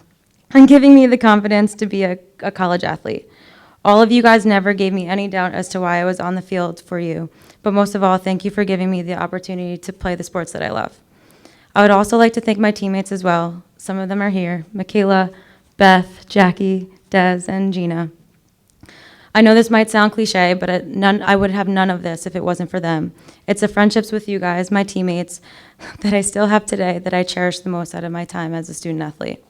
giving me the confidence to be a college athlete. All of you guys never gave me any doubt as to why I was on the field for you. But most of all, thank you for giving me the opportunity to play the sports that I love. I would also like to thank my teammates as well. Some of them are here: Michaela, Beth, Jackie, Des, and Gina. I know this might sound cliche, but I would have none of this if it wasn't for them. It's the friendships with you guys, my teammates, that I still have today that I cherish the most out of my time as a student athlete.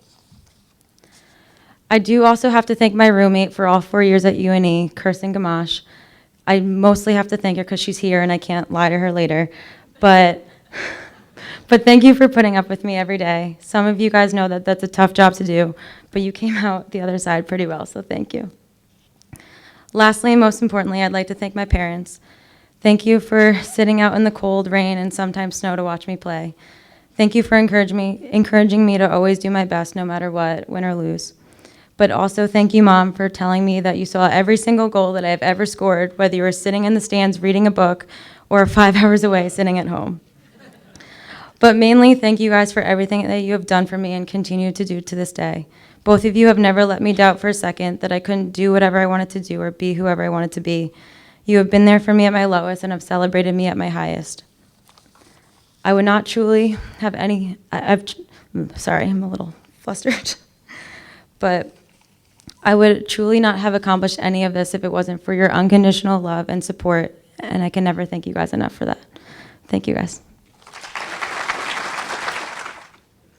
I do also have to thank my roommate for all 4 years at UNE, Kirsten Gamache. I mostly have to thank her because she's here and I can't lie to her later. But thank you for putting up with me every day. Some of you guys know that that's a tough job to do, but you came out the other side pretty well, so thank you. Lastly, and most importantly, I'd like to thank my parents. Thank you for sitting out in the cold, rain, and sometimes snow to watch me play. Thank you for encouraging me to always do my best no matter what, win or lose. But also thank you, Mom, for telling me that you saw every single goal that I've ever scored, whether you were sitting in the stands reading a book or 5 hours away sitting at home. But mainly, thank you guys for everything that you have done for me and continue to do to this day. Both of you have never let me doubt for a second that I couldn't do whatever I wanted to do or be whoever I wanted to be. You have been there for me at my lowest and have celebrated me at my highest. I would not truly have any, sorry, I'm a little flustered. But I would truly not have accomplished any of this if it wasn't for your unconditional love and support, and I can never thank you guys enough for that. Thank you, guys.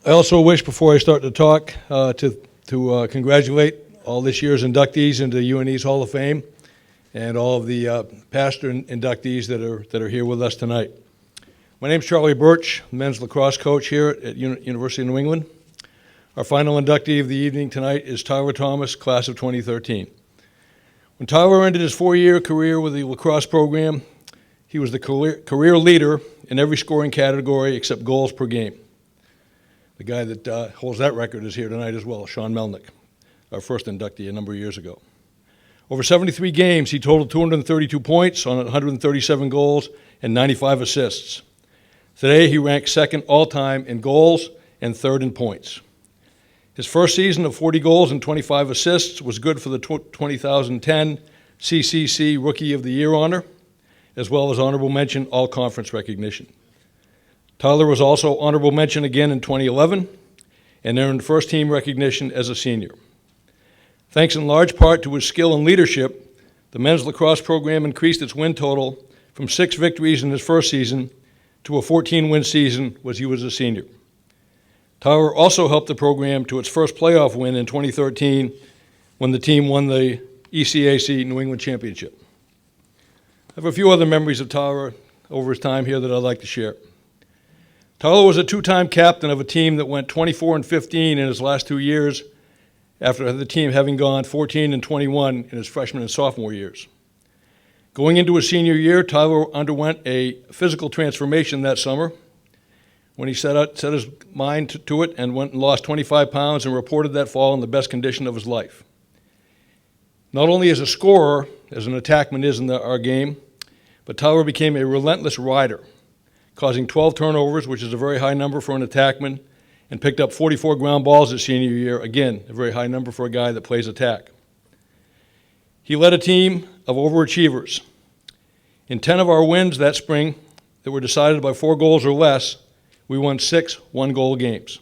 I also wish, before I start to talk, to congratulate all this year's inductees into UNE's Hall of Fame and all of the past inductees that are here with us tonight. My name's Charlie Birch, men's lacrosse coach here at University of New England. Our final inductee of the evening tonight is Tyler Thomas, class of 2013. When Tyler ended his 4-year career with the lacrosse program, he was the career leader in every scoring category except goals per game. The guy that holds that record is here tonight as well, Sean Melnick, our first inductee a number of years ago. Over 73 games, he totaled 232 points on 137 goals and 95 assists. Today, he ranks second all-time in goals and third in points. His first season of 40 goals and 25 assists was good for the 2010 CCC Rookie of the Year honor, as well as honorable mention all-conference recognition. Tyler was also honorable mention again in 2011 and earned first-team recognition as a senior. Thanks in large part to his skill and leadership, the men's lacrosse program increased its win total from 6 victories in his first season to a 14-win season when he was a senior. Tyler also helped the program to its first playoff win in 2013 when the team won the ECAC New England Championship. I have a few other memories of Tyler over his time here that I'd like to share. Tyler was a 2-time captain of a team that went 24-15 in his last 2 years after the team having gone 14-21 in his freshman and sophomore years. Going into his senior year, Tyler underwent a physical transformation that summer when he set his mind to it and went and lost 25 pounds and reported that fall in the best condition of his life. Not only as a scorer, as an attackman is in our game, but Tyler became a relentless rider, causing 12 turnovers, which is a very high number for an attackman, and picked up 44 ground balls his senior year, again, a very high number for a guy that plays attack. He led a team of overachievers. In 10 of our wins that spring that were decided by 4 goals or less, we won 6 one-goal games.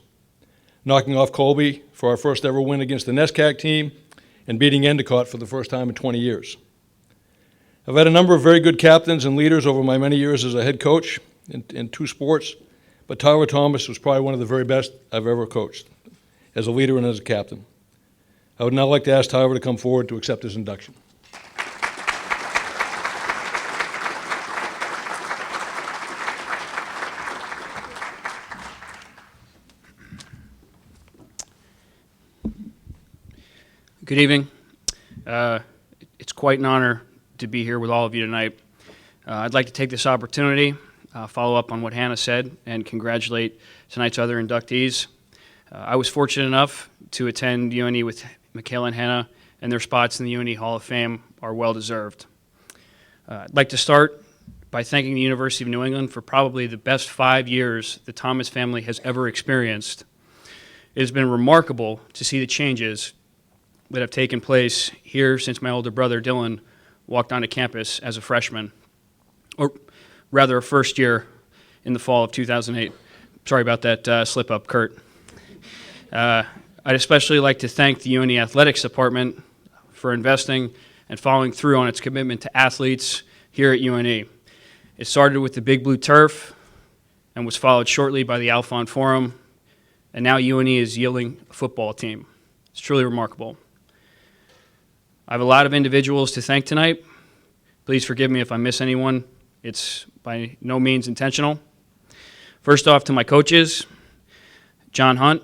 knocking off Colby for our first ever win against the NESCAC team, and beating Endicott for the first time in 20 years. I've had a number of very good captains and leaders over my many years as a head coach in two sports, but Tyler Thomas was probably one of the very best I've ever coached, as a leader and as a captain. I would now like to ask Tyler to come forward to accept his induction. Good evening. It's quite an honor to be here with all of you tonight. I'd like to take this opportunity, follow up on what Hannah said, and congratulate tonight's other inductees. I was fortunate enough to attend UNE with Michaela and Hannah, and their spots in the UNE Hall of Fame are well-deserved. I'd like to start by thanking the University of New England for probably the best 5 years the Thomas family has ever experienced. It has been remarkable to see the changes that have taken place here since my older brother Dylan walked onto campus as a freshman, or rather a first year in the fall of 2008. Sorry about that slip up, Kurt. I'd especially like to thank the UNE Athletics Department for investing and following through on its commitment to athletes here at UNE. It started with the Big Blue Turf and was followed shortly by the Alfond Forum, and now UNE is yielding a football team. It's truly remarkable. I have a lot of individuals to thank tonight. Please forgive me if I miss anyone. It's by no means intentional. First off, to my coaches, John Hunt,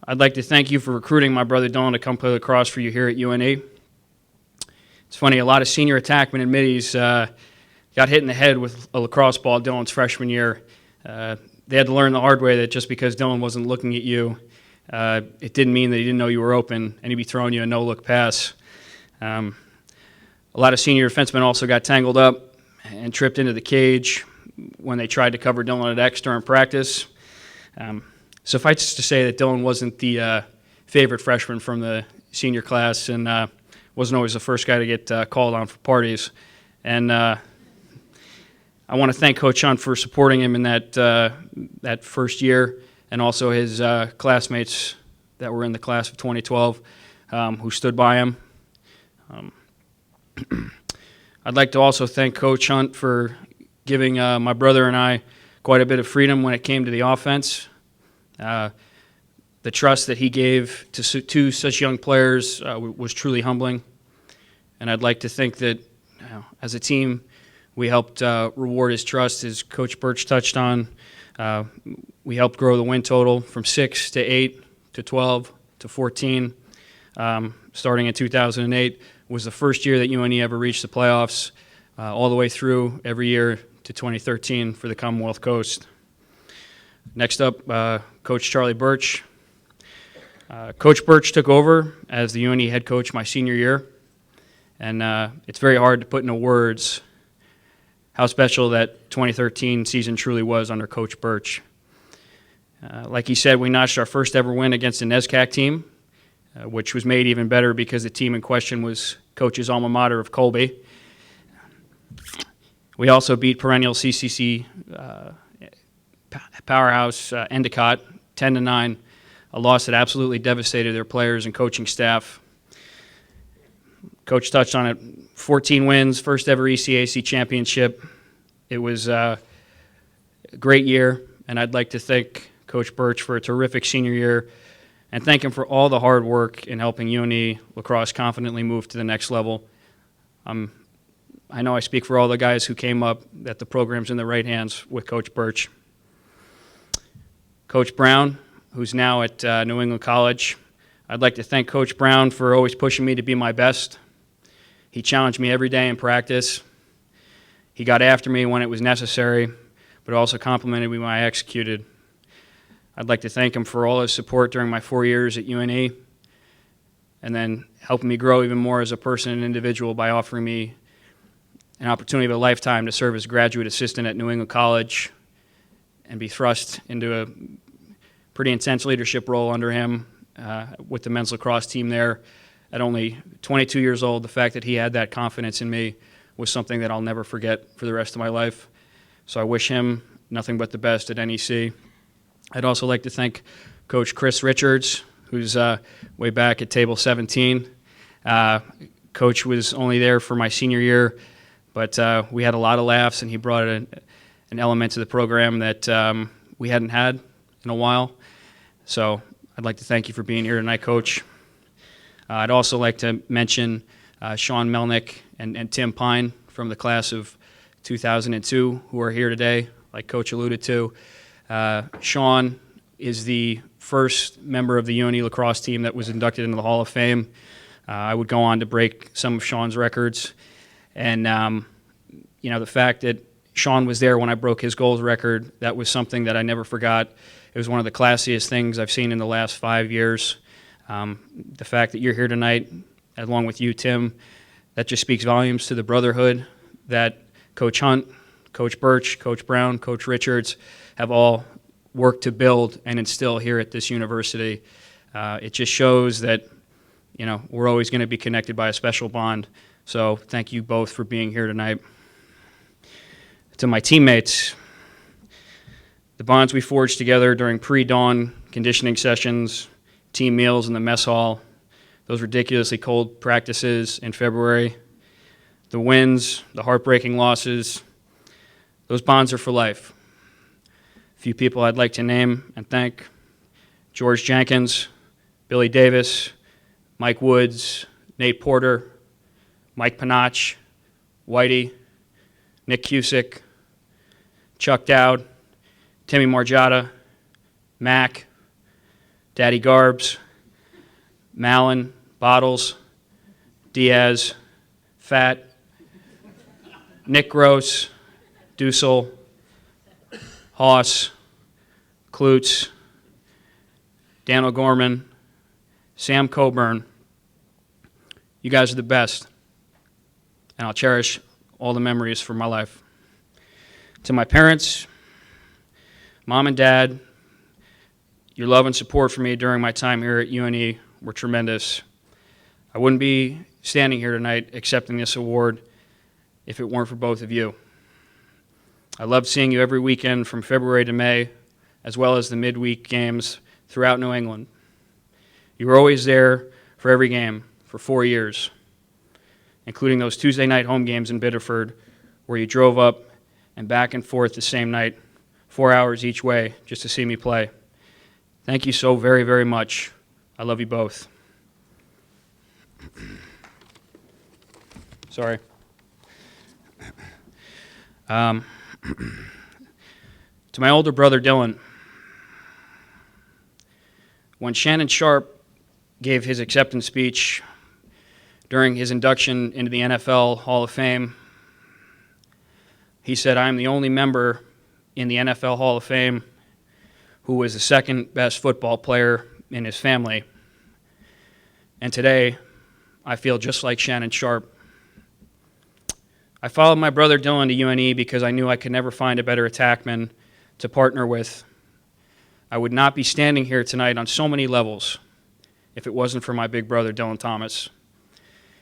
I'd like to thank you for recruiting my brother Dylan to come play lacrosse for you here at UNE. It's funny, a lot of senior attackmen and middies got hit in the head with a lacrosse ball Dylan's freshman year. They had to learn the hard way that just because Dylan wasn't looking at you, it didn't mean that he didn't know you were open and he'd be throwing you a no-look pass. A lot of senior defensemen also got tangled up and tripped into the cage when they tried to cover Dylan at X during practice. Suffice to say that Dylan wasn't the favorite freshman from the senior class and wasn't always the first guy to get called on for parties. And I want to thank Coach Hunt for supporting him in that first year, and also his classmates that were in the class of 2012 who stood by him. I'd like to also thank Coach Hunt for giving my brother and I quite a bit of freedom when it came to the offense. The trust that he gave to such young players was truly humbling. And I'd like to think that as a team, we helped reward his trust, as Coach Birch touched on. We helped grow the win total from 6 to 8 to 12 to 14. Starting in 2008 was the first year that UNE ever reached the playoffs, all the way through every year to 2013 for the Commonwealth Coast. Next up, Coach Charlie Birch. Coach Birch took over as the UNE head coach my senior year, and it's very hard to put into words how special that 2013 season truly was under Coach Birch. Like he said, we notched our first ever win against the NESCAC team, which was made even better because the team in question was Coach's alma mater of Colby. We also beat perennial CCC powerhouse Endicott 10-9, a loss that absolutely devastated their players and coaching staff. Coach touched on it, 14 wins, first ever ECAC championship. It was a great year, and I'd like to thank Coach Birch for a terrific senior year and thank him for all the hard work in helping UNE lacrosse confidently move to the next level. I know I speak for all the guys who came up that the program's in the right hands with Coach Birch. Coach Brown, who's now at New England College, I'd like to thank Coach Brown for always pushing me to be my best. He challenged me every day in practice. He got after me when it was necessary, but also complimented me when I executed. I'd like to thank him for all his support during my 4 years at UNE, and then helping me grow even more as a person and individual by offering me an opportunity of a lifetime to serve as graduate assistant at New England College and be thrust into a pretty intense leadership role under him with the men's lacrosse team there. At only 22 years old, the fact that he had that confidence in me was something that I'll never forget for the rest of my life. So I wish him nothing but the best at NEC. I'd also like to thank Coach Chris Richards, who's way back at table 17. Coach was only there for my senior year, but we had a lot of laughs, and he brought an element to the program that we hadn't had in a while. So I'd like to thank you for being here tonight, Coach. I'd also like to mention Sean Melnick and Tim Pine from the class of 2002 who are here today, like Coach alluded to. Sean is the first member of the UNE lacrosse team that was inducted into the Hall of Fame. I would go on to break some of Sean's records. And, the fact that Sean was there when I broke his goals record, that was something that I never forgot. It was one of the classiest things I've seen in the last 5 years. The fact that you're here tonight, along with you, Tim, that just speaks volumes to the brotherhood that Coach Hunt, Coach Birch, Coach Brown, Coach Richards have all worked to build and instill here at this university. It just shows that, we're always going to be connected by a special bond. So thank you both for being here tonight. To my teammates, the bonds we forged together during pre-dawn conditioning sessions, team meals in the mess hall, those ridiculously cold practices in February, the wins, the heartbreaking losses, those bonds are for life. A few people I'd like to name and thank: George Jenkins, Billy Davis, Mike Woods, Nate Porter, Mike Panach, Whitey, Nick Cusick, Chuck Dowd, Timmy Margiotta, Mac, Daddy Garbs, Malin, Bottles, Diaz, Fat, Nick Gross, Dussel, Haas, Klutz, Dan O'Gorman, Sam Coburn. You guys are the best, and I'll cherish all the memories for my life. To my parents, Mom and Dad, your love and support for me during my time here at UNE were tremendous. I wouldn't be standing here tonight accepting this award if it weren't for both of you. I loved seeing you every weekend from February to May, as well as the midweek games throughout New England. You were always there for every game for 4 years, including those Tuesday night home games in Biddeford, where you drove up and back and forth the same night, 4 hours each way, just to see me play. Thank you so very, very much. I love you both. Sorry. To my older brother, Dylan, when Shannon Sharp gave his acceptance speech during his induction into the NFL Hall of Fame, he said, "I am the only member in the NFL Hall of Fame who was the second best football player in his family." And today, I feel just like Shannon Sharp. I followed my brother Dylan to UNE because I knew I could never find a better attackman to partner with. I would not be standing here tonight on so many levels if it wasn't for my big brother, Dylan Thomas.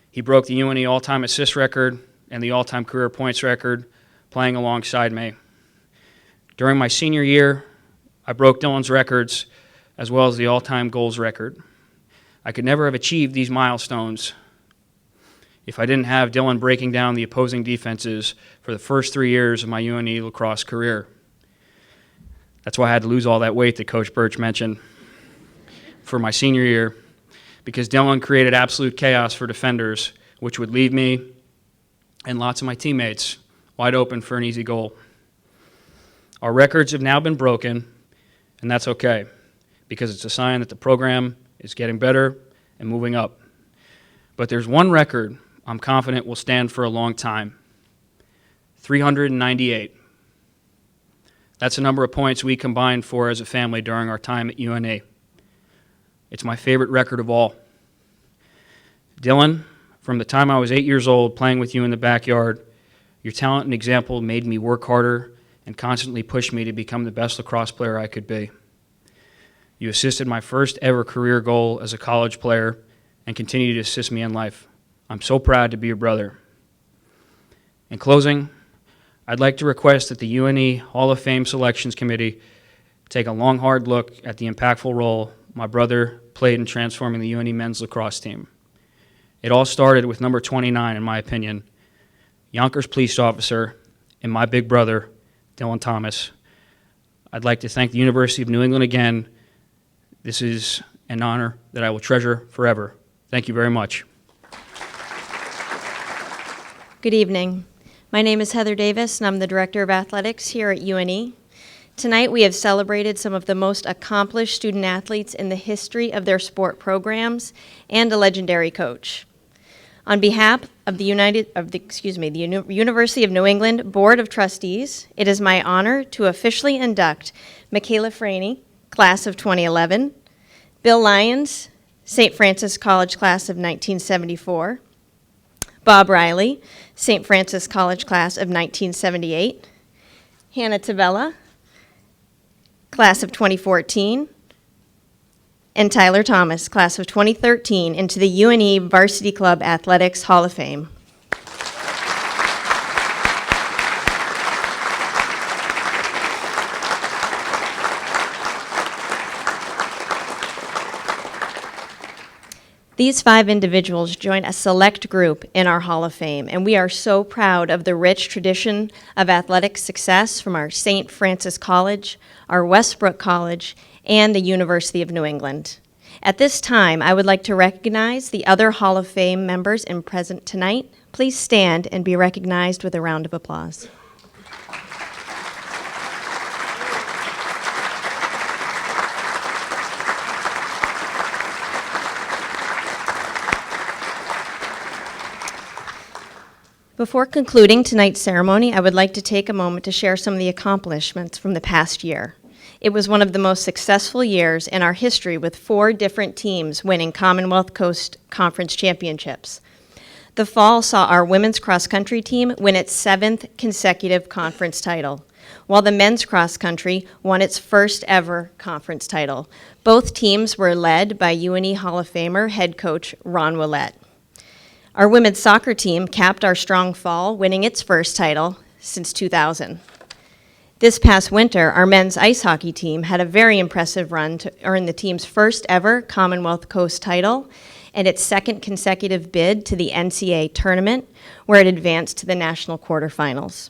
He broke the UNE all-time assist record and the all-time career points record playing alongside me. During my senior year, I broke Dylan's records as well as the all-time goals record. I could never have achieved these milestones if I didn't have Dylan breaking down the opposing defenses for the first 3 years of my UNE lacrosse career. That's why I had to lose all that weight that Coach Birch mentioned for my senior year, because Dylan created absolute chaos for defenders, which would leave me and lots of my teammates wide open for an easy goal. Our records have now been broken, and that's okay, because it's a sign that the program is getting better and moving up. But there's one record I'm confident will stand for a long time: 398. That's a number of points we combined for as a family during our time at UNE. It's my favorite record of all. Dylan, from the time I was 8 years old playing with you in the backyard, your talent and example made me work harder and constantly pushed me to become the best lacrosse player I could be. You assisted my first ever career goal as a college player and continue to assist me in life. I'm so proud to be your brother. In closing, I'd like to request that the UNE Hall of Fame Selections Committee take a long, hard look at the impactful role my brother played in transforming the UNE men's lacrosse team. It all started with number 29, in my opinion, Yonkers police officer and my big brother, Dylan Thomas. I'd like to thank the University of New England again. This is an honor that I will treasure forever. Thank you very much. Good evening. My name is Heather Davis, and I'm the Director of Athletics here at UNE. Tonight, we have celebrated some of the most accomplished student athletes in the history of their sport programs and a legendary coach. On behalf of the University of New England Board of Trustees, it is my honor to officially induct Michaela Franey, class of 2011, Bill Lyons, St. Francis College class of 1974, Bob Riley, St. Francis College class of 1978, Hannah Tavella, class of 2014, and Tyler Thomas, class of 2013, into the UNE Varsity Club Athletics Hall of Fame. These 5 individuals join a select group in our Hall of Fame, and we are so proud of the rich tradition of athletic success from our St. Francis College, our Westbrook College, and the University of New England. At this time, I would like to recognize the other Hall of Fame members present tonight. Please stand and be recognized with a round of applause. Before concluding tonight's ceremony, I would like to take a moment to share some of the accomplishments from the past year. It was one of the most successful years in our history, with 4 different teams winning Commonwealth Coast Conference championships. The fall saw our women's cross-country team win its 7th consecutive conference title, while the men's cross-country won its first ever conference title. Both teams were led by UNE Hall of Famer head coach Ron Willett. Our women's soccer team capped our strong fall, winning its first title since 2000. This past winter, our men's ice hockey team had a very impressive run to earn the team's first ever Commonwealth Coast title and its 2nd consecutive bid to the NCAA tournament, where it advanced to the national quarterfinals.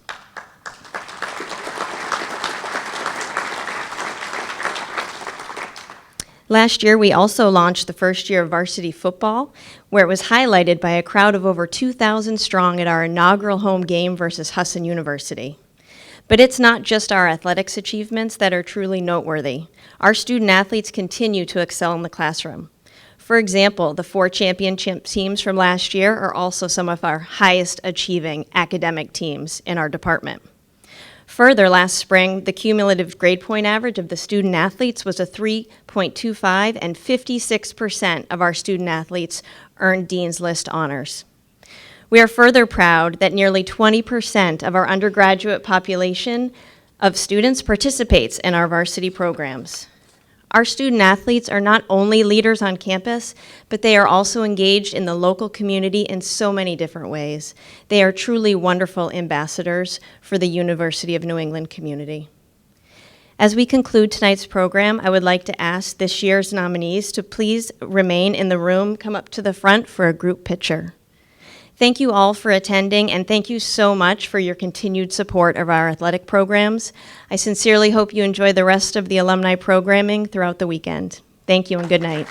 Last year, we also launched the first year of varsity football, where it was highlighted by a crowd of over 2,000 strong at our inaugural home game versus Husson University. But it's not just our athletics achievements that are truly noteworthy. Our student athletes continue to excel in the classroom. For example, the 4 championship teams from last year are also some of our highest achieving academic teams in our department. Further, last spring, the cumulative grade point average of the student athletes was a 3.25, and 56% of our student athletes earned Dean's List honors. We are further proud that nearly 20% of our undergraduate population of students participates in our varsity programs. Our student athletes are not only leaders on campus, but they are also engaged in the local community in so many different ways. They are truly wonderful ambassadors for the University of New England community. As we conclude tonight's program, I would like to ask this year's nominees to please remain in the room, come up to the front for a group picture. Thank you all for attending, and thank you so much for your continued support of our athletic programs. I sincerely hope you enjoy the rest of the alumni programming throughout the weekend. Thank you and good night.